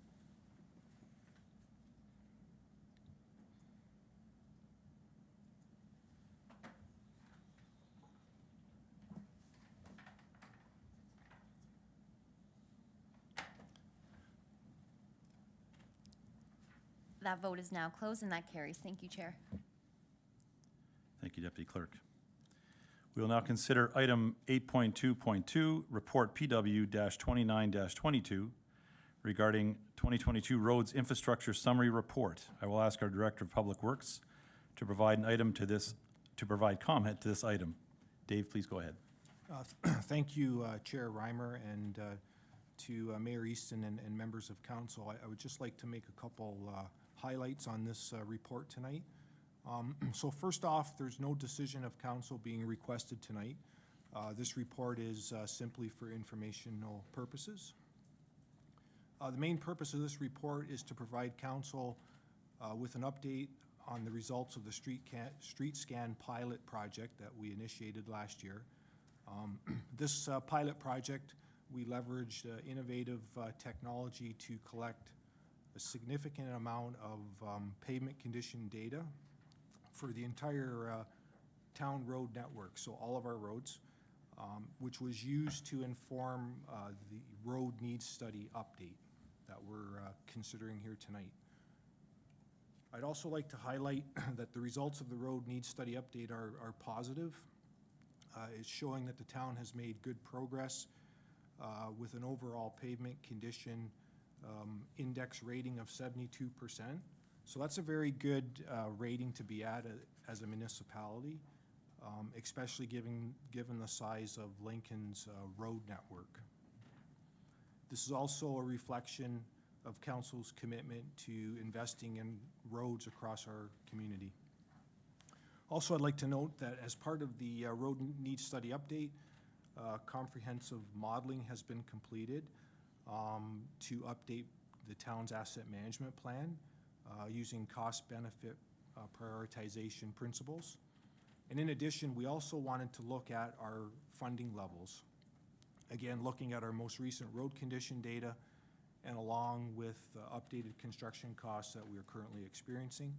That vote is now closed, and that carries. Thank you, Chair. Thank you, Deputy Clerk. We will now consider item 8.2.2, report PW-29-22 regarding 2022 Roads Infrastructure Summary Report. I will ask our Director of Public Works to provide comment to this item. Dave, please go ahead. Thank you, Chair Reimer, and to Mayor Easton and members of council. I would just like to make a couple highlights on this report tonight. So first off, there's no decision of council being requested tonight. This report is simply for informational purposes. The main purpose of this report is to provide council with an update on the results of the street scan pilot project that we initiated last year. This pilot project, we leveraged innovative technology to collect a significant amount of pavement condition data for the entire town road network, so all of our roads, which was used to inform the road needs study update that we're considering here tonight. I'd also like to highlight that the results of the road needs study update are positive. It's showing that the town has made good progress with an overall pavement condition index rating of 72%. So that's a very good rating to be at as a municipality, especially given the size of Lincoln's road network. This is also a reflection of council's commitment to investing in roads across our community. Also, I'd like to note that as part of the road needs study update, comprehensive modeling has been completed to update the town's asset management plan using cost-benefit prioritization principles. And in addition, we also wanted to look at our funding levels. Again, looking at our most recent road condition data and along with updated construction costs that we are currently experiencing.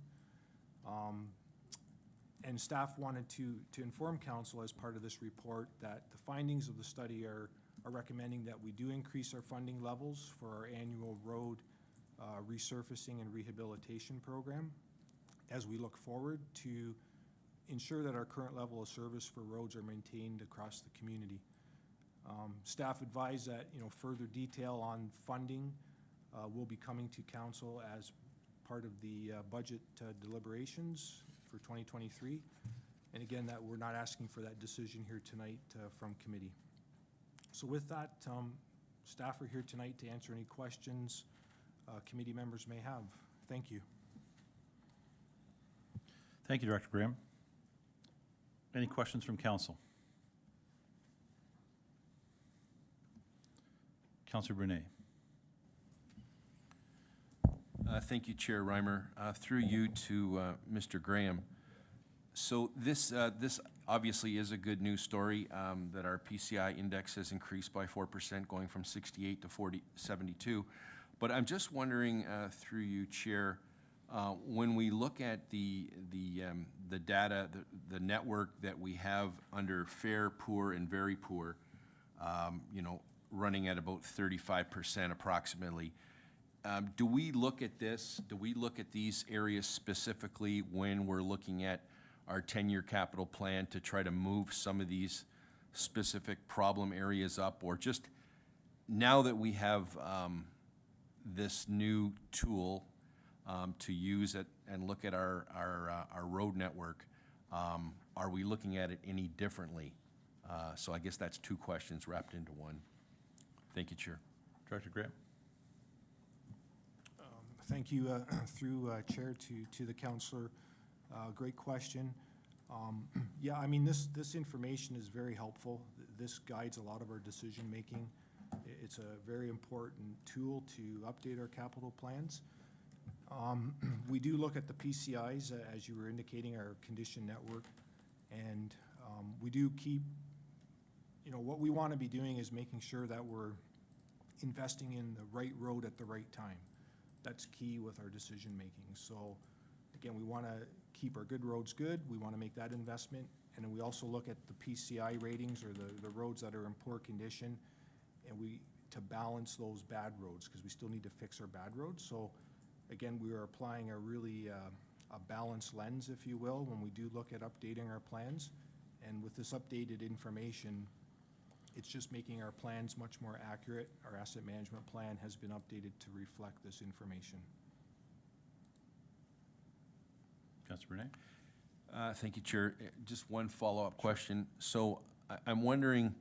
And staff wanted to inform council as part of this report that the findings of the study are recommending that we do increase our funding levels for our annual road resurfacing and rehabilitation program as we look forward to ensure that our current level of service for roads are maintained across the community. Staff advised that further detail on funding will be coming to council as part of the budget deliberations for 2023. And again, that we're not asking for that decision here tonight from committee. So with that, staff are here tonight to answer any questions committee members may have. Thank you. Thank you, Director Graham. Any questions from council? Councilor Brunet. Thank you, Chair Reimer. Through you to Mr. Graham. So this obviously is a good news story that our PCI index has increased by 4%, going from 68 to 72. But I'm just wondering, through you, Chair, when we look at the data, the network that we have under fair, poor, and very poor, running at about 35% approximately. Do we look at this? Do we look at these areas specifically when we're looking at our 10-year capital plan to try to move some of these specific problem areas up? Or just now that we have this new tool to use it and look at our road network, are we looking at it any differently? So I guess that's two questions wrapped into one. Thank you, Chair. Director Graham. Thank you, through Chair to the councillor. Great question. Yeah, I mean, this information is very helpful. This guides a lot of our decision making. It's a very important tool to update our capital plans. We do look at the PCIs, as you were indicating, our condition network, and we do keep, what we want to be doing is making sure that we're investing in the right road at the right time. That's key with our decision making. So again, we want to keep our good roads good. We want to make that investment. And then we also look at the PCI ratings or the roads that are in poor condition, and to balance those bad roads, because we still need to fix our bad roads. So again, we are applying a really a balanced lens, if you will, when we do look at updating our plans. And with this updated information, it's just making our plans much more accurate. Our asset management plan has been updated to reflect this information. Councilor Brunet. Thank you, Chair. Just one follow-up question. So I'm wondering,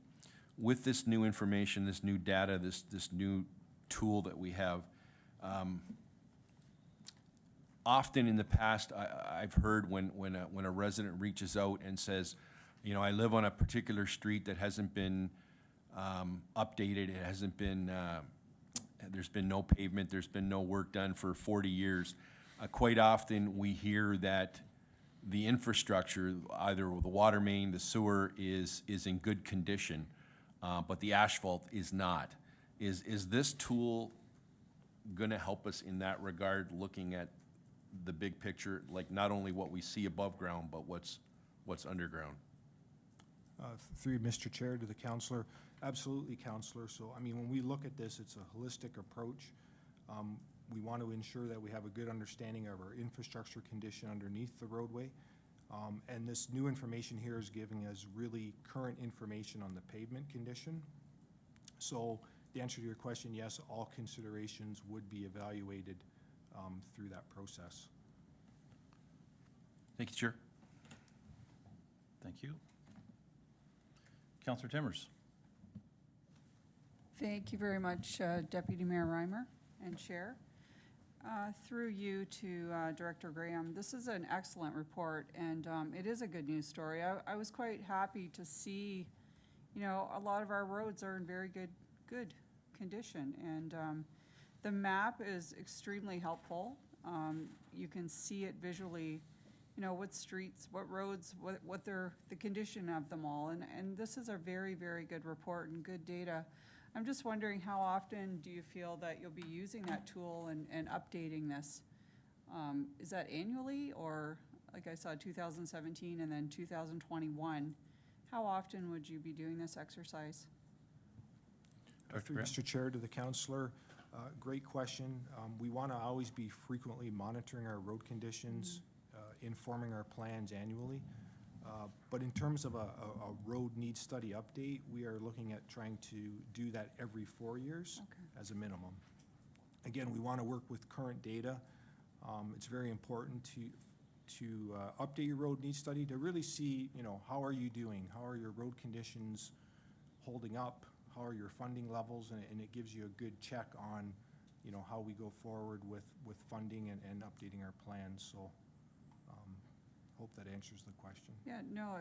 with this new information, this new data, this new tool that we have, often in the past, I've heard when a resident reaches out and says, I live on a particular street that hasn't been updated, it hasn't been there's been no pavement, there's been no work done for 40 years. Quite often, we hear that the infrastructure, either the water main, the sewer, is in good condition, but the asphalt is not. Is this tool gonna help us in that regard, looking at the big picture, like not only what we see above ground, but what's underground? Through Mr. Chair to the councillor, absolutely, councillor. So, I mean, when we look at this, it's a holistic approach. We want to ensure that we have a good understanding of our infrastructure condition underneath the roadway. And this new information here is giving us really current information on the pavement condition. So the answer to your question, yes, all considerations would be evaluated through that process. Thank you, Chair. Thank you. Councillor Timmers. Thank you very much, Deputy Mayor Reimer and Chair. Through you to Director Graham, this is an excellent report, and it is a good news story. I was quite happy to see, you know, a lot of our roads are in very good condition, and the map is extremely helpful. You can see it visually, you know, what streets, what roads, what the condition of them all, and this is a very, very good report and good data. I'm just wondering, how often do you feel that you'll be using that tool and updating this? Is that annually, or like I saw 2017 and then 2021? How often would you be doing this exercise? Through Mr. Chair to the councillor, great question. We want to always be frequently monitoring our road conditions, informing our plans annually. But in terms of a road needs study update, we are looking at trying to do that every 4 years as a minimum. Again, we want to work with current data. It's very important to update your road needs study to really see, you know, how are you doing? How are your road conditions holding up? How are your funding levels? And it gives you a good check on, you know, how we go forward with funding and updating our plans. So hope that answers the question. Yeah, no,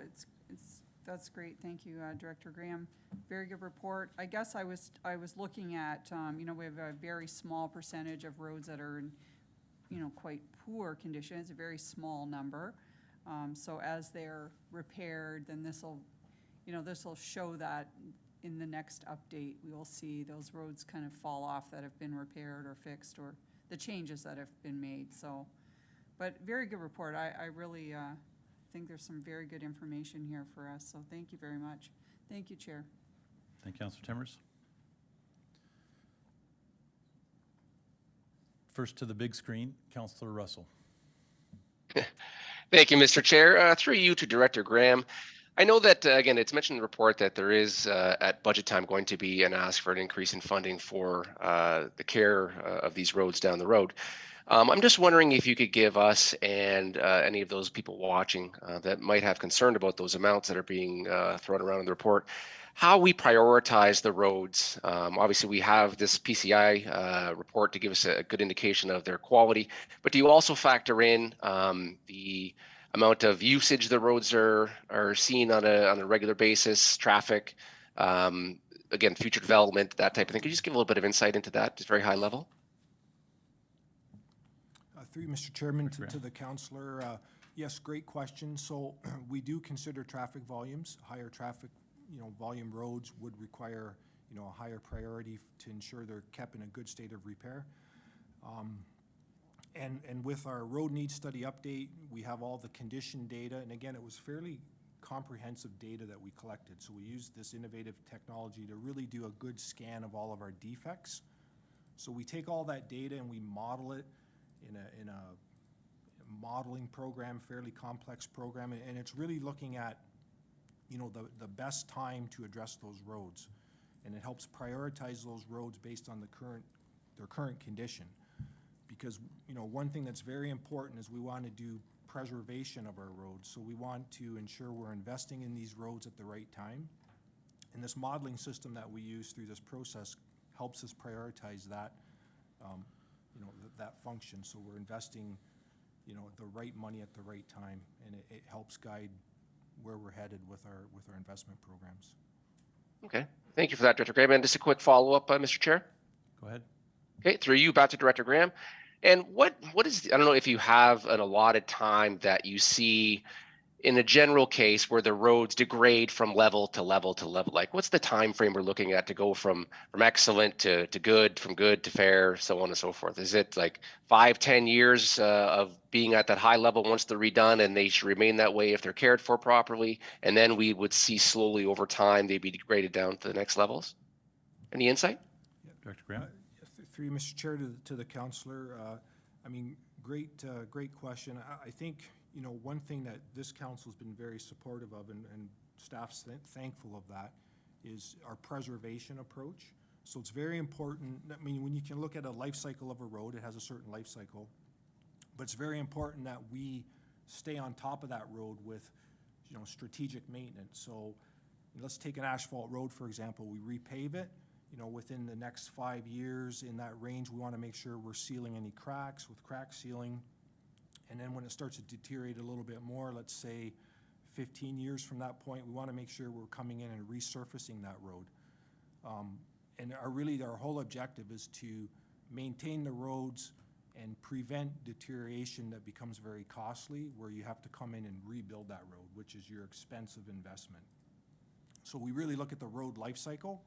that's great. Thank you, Director Graham. Very good report. I guess I was looking at, you know, we have a very small percentage of roads that are in, you know, quite poor condition. It's a very small number. So as they're repaired, then this'll show that in the next update. We will see those roads kind of fall off that have been repaired or fixed, or the changes that have been made. So, but very good report. I really think there's some very good information here for us. So thank you very much. Thank you, Chair. Thank you, Councillor Timmers. First to the big screen, Councillor Russell. Thank you, Mr. Chair. Through you to Director Graham. I know that, again, it's mentioned in the report that there is, at budget time, going to be an ask for an increase in funding for the care of these roads down the road. I'm just wondering if you could give us and any of those people watching that might have concern about those amounts that are being thrown around in the report, how we prioritize the roads. Obviously, we have this PCI report to give us a good indication of their quality, but do you also factor in the amount of usage the roads are seeing on a regular basis, traffic, again, future development, that type of thing? Could you just give a little bit of insight into that, just very high level? Through you, Mr. Chairman, to the councillor, yes, great question. So we do consider traffic volumes. Higher traffic, you know, volume roads would require, you know, a higher priority to ensure they're kept in a good state of repair. And with our road needs study update, we have all the condition data. And again, it was fairly comprehensive data that we collected. So we used this innovative technology to really do a good scan of all of our defects. So we take all that data and we model it in a modeling program, fairly complex program, and it's really looking at, you know, the best time to address those roads, and it helps prioritize those roads based on their current condition. Because, you know, one thing that's very important is we want to do preservation of our roads, so we want to ensure we're investing in these roads at the right time, and this modeling system that we use through this process helps us prioritize that. You know, that function. So we're investing, you know, the right money at the right time, and it helps guide where we're headed with our investment programs. Okay, thank you for that, Director Graham. And just a quick follow-up, Mr. Chair. Go ahead. Okay, through you, back to Director Graham. And what is, I don't know if you have an allotted time that you see in a general case where the roads degrade from level to level to level. Like, what's the time frame we're looking at to go from excellent to good, from good to fair, so on and so forth? Is it like 5-10 years of being at that high level once they're redone, and they should remain that way if they're cared for properly, and then we would see slowly over time they'd be degraded down to the next levels? Any insight? Director Graham? Through you, Mr. Chair, to the councillor, I mean, great question. I think, you know, one thing that this council's been very supportive of, and staff's thankful of that, is our preservation approach. So it's very important, I mean, when you can look at a life cycle of a road, it has a certain life cycle, but it's very important that we stay on top of that road with, you know, strategic maintenance. So let's take an asphalt road, for example. We repave it, you know, within the next 5 years, in that range, we want to make sure we're sealing any cracks with crack sealing. And then when it starts to deteriorate a little bit more, let's say 15 years from that point, we want to make sure we're coming in and resurfacing that road. And our whole objective is to maintain the roads and prevent deterioration that becomes very costly, where you have to come in and rebuild that road, which is your expensive investment. So we really look at the road life cycle.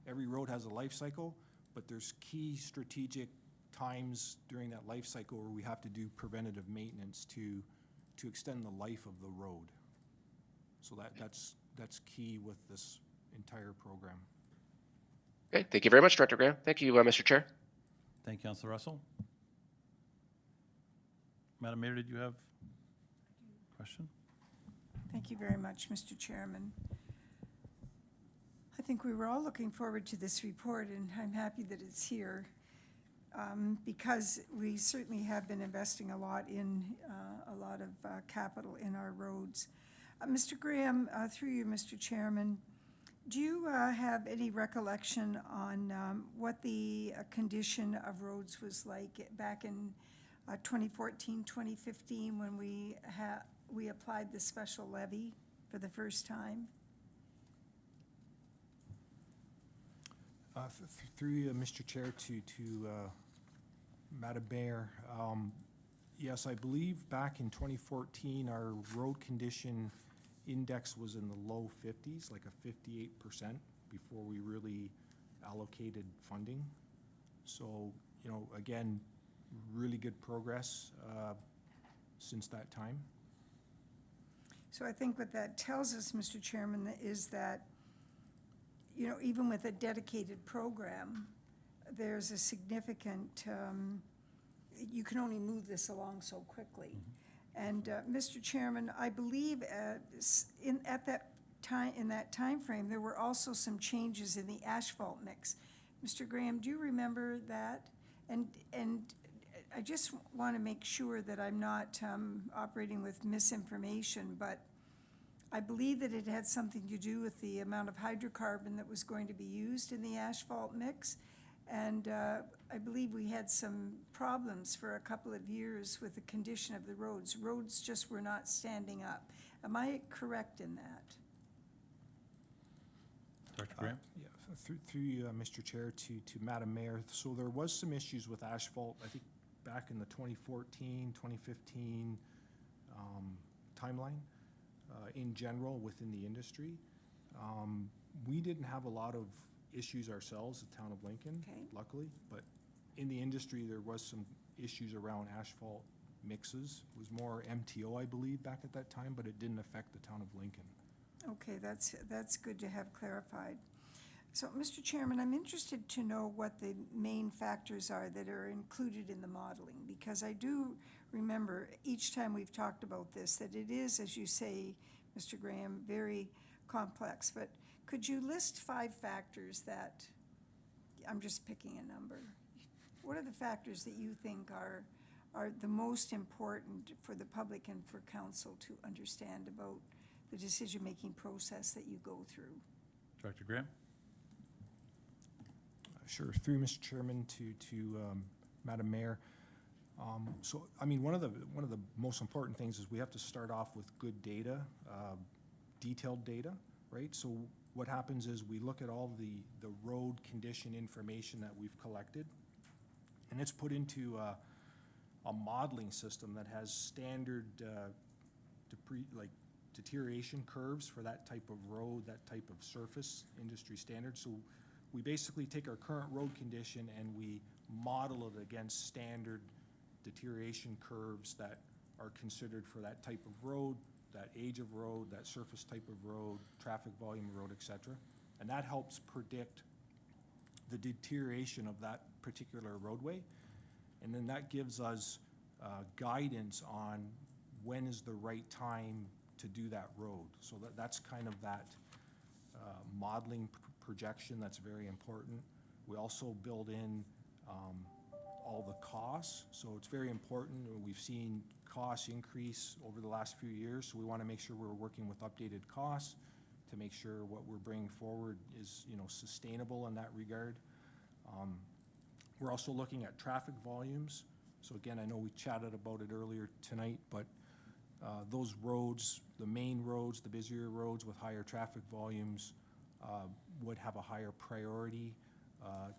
Every road has a life cycle, but there's key strategic times during that life cycle where we have to do preventative maintenance to extend the life of the road. So that's key with this entire program. Okay, thank you very much, Director Graham. Thank you, Mr. Chair. Thank you, Councilor Russell. Madam Mayor, did you have a question? Thank you very much, Mr. Chairman. I think we were all looking forward to this report, and I'm happy that it's here, because we certainly have been investing a lot in a lot of capital in our roads. Mr. Graham, through you, Mr. Chairman, do you have any recollection on what the condition of roads was like back in 2014, 2015, when we applied the special levy for the first time? Through you, Mr. Chair, to Madam Mayor, yes, I believe back in 2014, our road condition index was in the low 50s, like a 58%, before we really allocated funding. So, you know, again, really good progress since that time. So I think what that tells us, Mr. Chairman, is that, you know, even with a dedicated program, there's a significant, you can only move this along so quickly. And Mr. Chairman, I believe in that time frame, there were also some changes in the asphalt mix. Mr. Graham, do you remember that? And I just want to make sure that I'm not operating with misinformation, but I believe that it had something to do with the amount of hydrocarbon that was going to be used in the asphalt mix. And I believe we had some problems for a couple of years with the condition of the roads. Roads just were not standing up. Am I correct in that? Director Graham? Yeah, through you, Mr. Chair, to Madam Mayor. So there was some issues with asphalt, I think, back in the 2014, 2015 timeline in general within the industry. We didn't have a lot of issues ourselves, the town of Lincoln, Okay. luckily, but in the industry there was some issues around asphalt mixes. It was more MTO, I believe, back at that time, but it didn't affect the town of Lincoln. Okay, that's good to have clarified. So, Mr. Chairman, I'm interested to know what the main factors are that are included in the modeling, because I do remember each time we've talked about this that it is, as you say, Mr. Graham, very complex. But could you list 5 factors that, I'm just picking a number, what are the factors that you think are the most important for the public and for council to understand about the decision-making process that you go through? Director Graham? Sure, through Mr. Chairman to Madam Mayor. So, I mean, one of the most important things is we have to start off with good data, detailed data, right? So what happens is we look at all the road condition information that we've collected, And it's put into a modeling system that has standard deterioration curves for that type of road, that type of surface, industry standard. So we basically take our current road condition and we model it against standard deterioration curves that are considered for that type of road, that age of road, that surface type of road, traffic volume of road, et cetera. And that helps predict the deterioration of that particular roadway. And then that gives us guidance on when is the right time to do that road. So that's kind of that modeling projection that's very important. We also build in all the costs, so it's very important. We've seen costs increase over the last few years, so we want to make sure we're working with updated costs to make sure what we're bringing forward is, sustainable in that regard. We're also looking at traffic volumes. So again, I know we chatted about it earlier tonight, but those roads, the main roads, the busier roads with higher traffic volumes would have a higher priority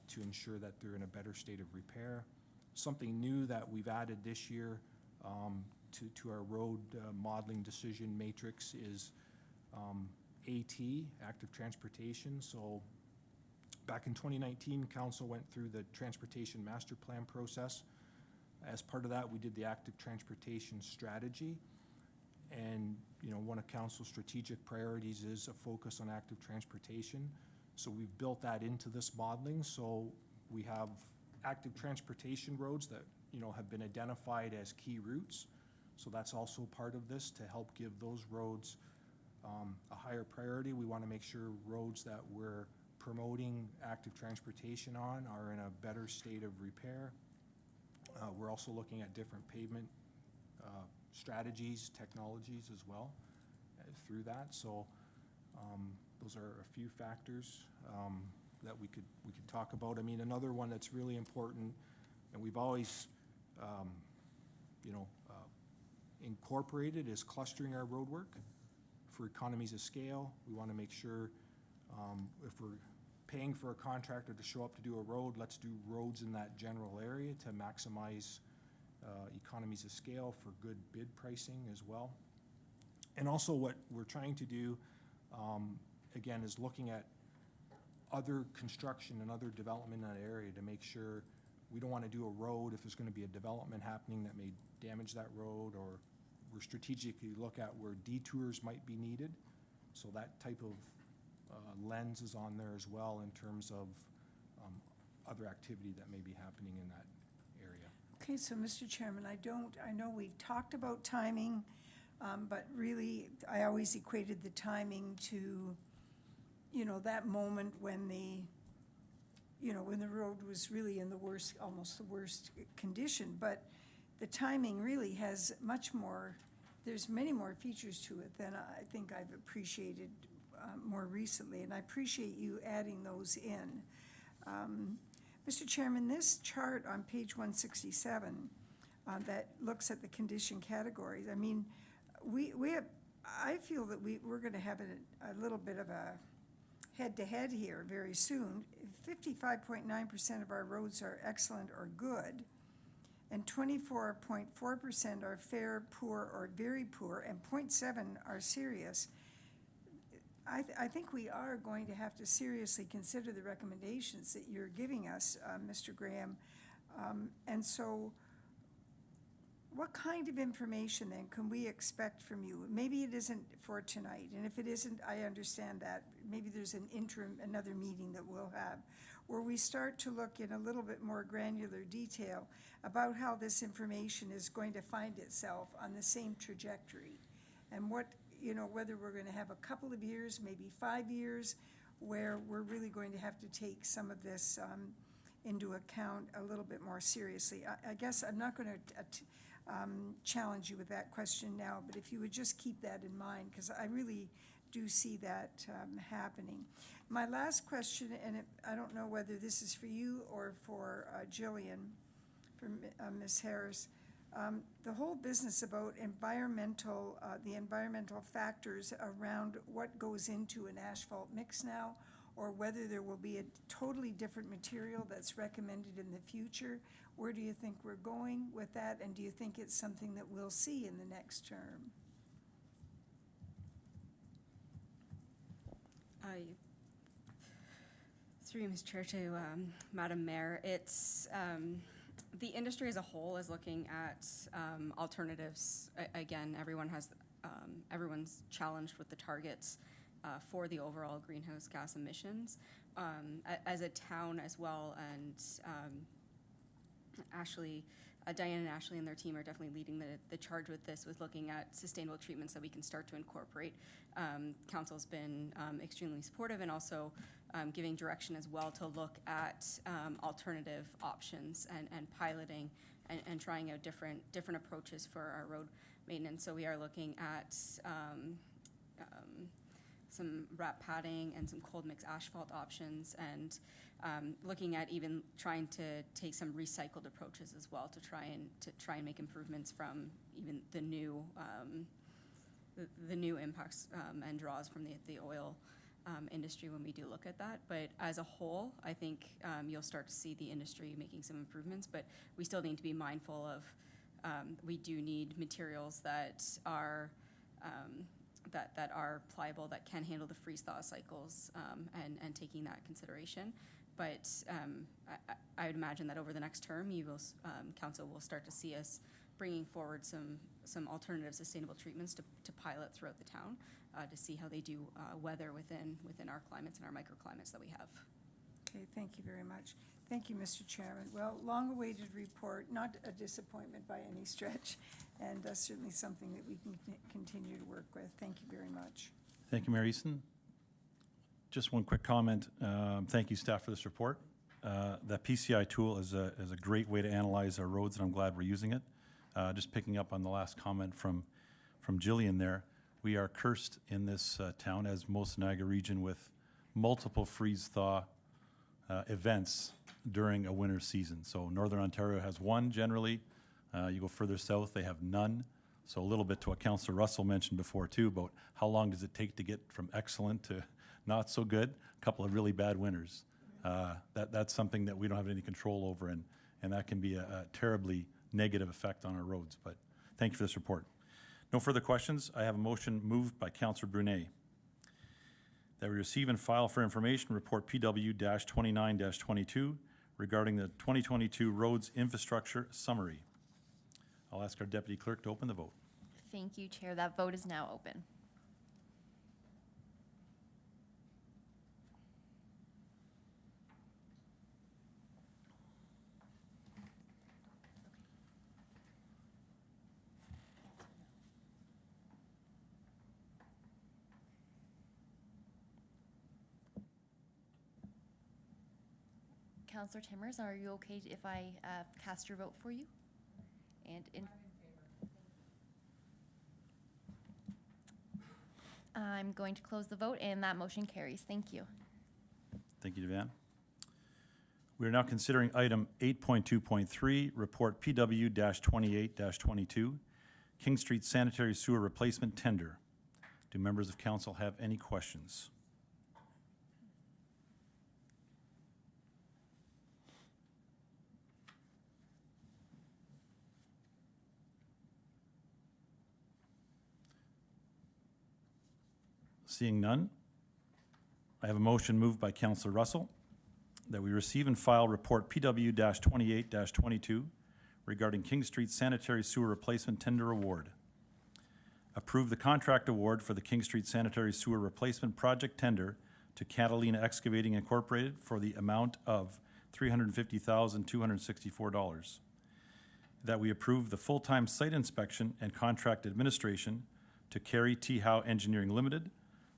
to ensure that they're in a better state of repair. Something new that we've added this year to our road modeling decision matrix is AT, active transportation. So back in 2019, Council went through the Transportation Master Plan process. As part of that, we did the active transportation strategy. And, one of Council's strategic priorities is a focus on active transportation. So we've built that into this modeling. So we have active transportation roads that, have been identified as key routes. So that's also part of this to help give those roads a higher priority. We want to make sure roads that we're promoting active transportation on are in a better state of repair. We're also looking at different pavement strategies, technologies as well through that. So those are a few factors that we could talk about. I mean, another one that's really important, and we've always incorporated, is clustering our road work for economies of scale. We want to make sure if we're paying for a contractor to show up to do a road, let's do roads in that general area to maximize economies of scale for good bid pricing as well. And also what we're trying to do, again, is looking at other construction and other development in that area to make sure we don't want to do a road if there's going to be a development happening that may damage that road, or we're strategically look at where detours might be needed. So that type of lens is on there as well in terms of other activity that may be happening in that area. Okay, so Mr. Chairman, I know we talked about timing, but really, I always equated the timing to, that moment when when the road was really in the worst, almost the worst condition. But the timing really has much more, there's many more features to it than I think I've appreciated more recently, and I appreciate you adding those in. Mr. Chairman, this chart on page 167 that looks at the condition categories, I mean, I feel that we're going to have a little bit of a head-to-head here very soon. 55.9% of our roads are excellent or good, and 24.4% are fair, poor, or very poor, and 0.7 are serious. I think we are going to have to seriously consider the recommendations that you're giving us, Mr. Graham. And so what kind of information then can we expect from you? Maybe it isn't for tonight, and if it isn't, I understand that. Maybe there's another meeting that we'll have where we start to look in a little bit more granular detail about how this information is going to find itself on the same trajectory, and what, whether we're going to have a couple of years, maybe 5 years, where we're really going to have to take some of this into account a little bit more seriously. I guess I'm not going to challenge you with that question now, but if you would just keep that in mind, because I really do see that happening. My last question, and I don't know whether this is for you or for Jillian, for Ms. Harris, the whole business about the environmental factors around what goes into an asphalt mix now, or whether there will be a totally different material that's recommended in the future. Where do you think we're going with that, and do you think it's something that we'll see in the next term? Through you, Mr. Chair, to Madam Mayor, it's the industry as a whole is looking at alternatives. Again, everyone's challenged with the targets for the overall greenhouse gas emissions. As a town as well, and Diane and Ashley and their team are definitely leading the charge with this, with looking at sustainable treatments that we can start to incorporate. Council's been extremely supportive, and also giving direction as well to look at alternative options and piloting and trying out different approaches for our road maintenance. So we are looking at some wrap padding and some cold mix asphalt options, and looking at even trying to take some recycled approaches as well to try and make improvements from even the new impacts and draws from the oil industry when we do look at that. But as a whole, I think you'll start to see the industry making some improvements, but we still need to be mindful of we do need materials that are that are pliable, that can handle the freeze-thaw cycles, and taking that consideration. But I would imagine that over the next term, Council will start to see us bringing forward some alternative sustainable treatments to pilot throughout the town to see how they do weather within our climates and our microclimates that we have. Okay, thank you very much. Thank you, Mr. Chairman. Well, long-awaited report, not a disappointment by any stretch, and certainly something that we can continue to work with. Thank you very much. Thank you, Mayor Easton. Just one quick comment. Thank you, staff, for this report. That PCI tool is a great way to analyze our roads, and I'm glad we're using it. Just picking up on the last comment from Jillian there, we are cursed in this town, as most Niagara region, with multiple freeze-thaw events during a winter season. So Northern Ontario has one generally. You go further south, they have none. So a little bit to what Councillor Russell mentioned before too, about how long does it take to get from excellent to not so good? A couple of really bad winters. That's something that we don't have any control over, and that can be a terribly negative effect on our roads. But thank you for this report. No further questions. I have a motion moved by Councillor Brunet that we receive and file for information report PW-29-22 regarding the 2022 roads infrastructure summary. I'll ask our deputy clerk to open the vote. Thank you, Chair. That vote is now open. Councillor Timmers, are you okay if I cast your vote for you? And I'm going to close the vote, and that motion carries. Thank you. Thank you, Devan. We are now considering item 8.2.3, report PW-28-22, King Street Sanitary Sewer Replacement Tender. Do members of council have any questions? Seeing none, I have a motion moved by Councillor Russell that we receive and file report PW-28-22 regarding King Street Sanitary Sewer Replacement Tender Award. Approve the contract award for the King Street Sanitary Sewer Replacement Project Tender to Catalina Excavating Incorporated for the amount of $350,264. That we approve the full-time site inspection and contract administration to Carey T. Howe Engineering Limited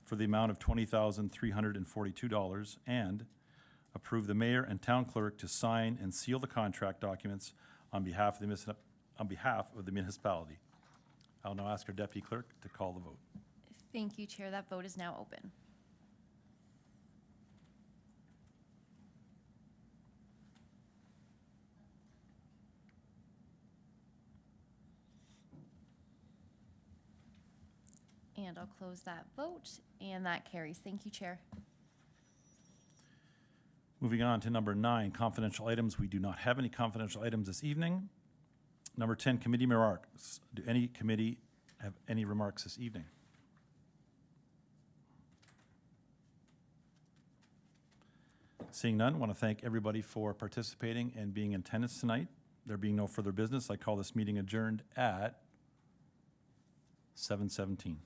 for the amount of $20,342, and approve the mayor and town clerk to sign and seal the contract documents on behalf of the municipality. I'll now ask our deputy clerk to call the vote. Thank you, Chair. That vote is now open. And I'll close that vote, and that carries. Thank you, Chair. Moving on to number 9, confidential items. We do not have any confidential items this evening. Number 10, committee remarks. Do any committee have any remarks this evening? Seeing none, want to thank everybody for participating and being in attendance tonight. There being no further business, I call this meeting adjourned at 7:17.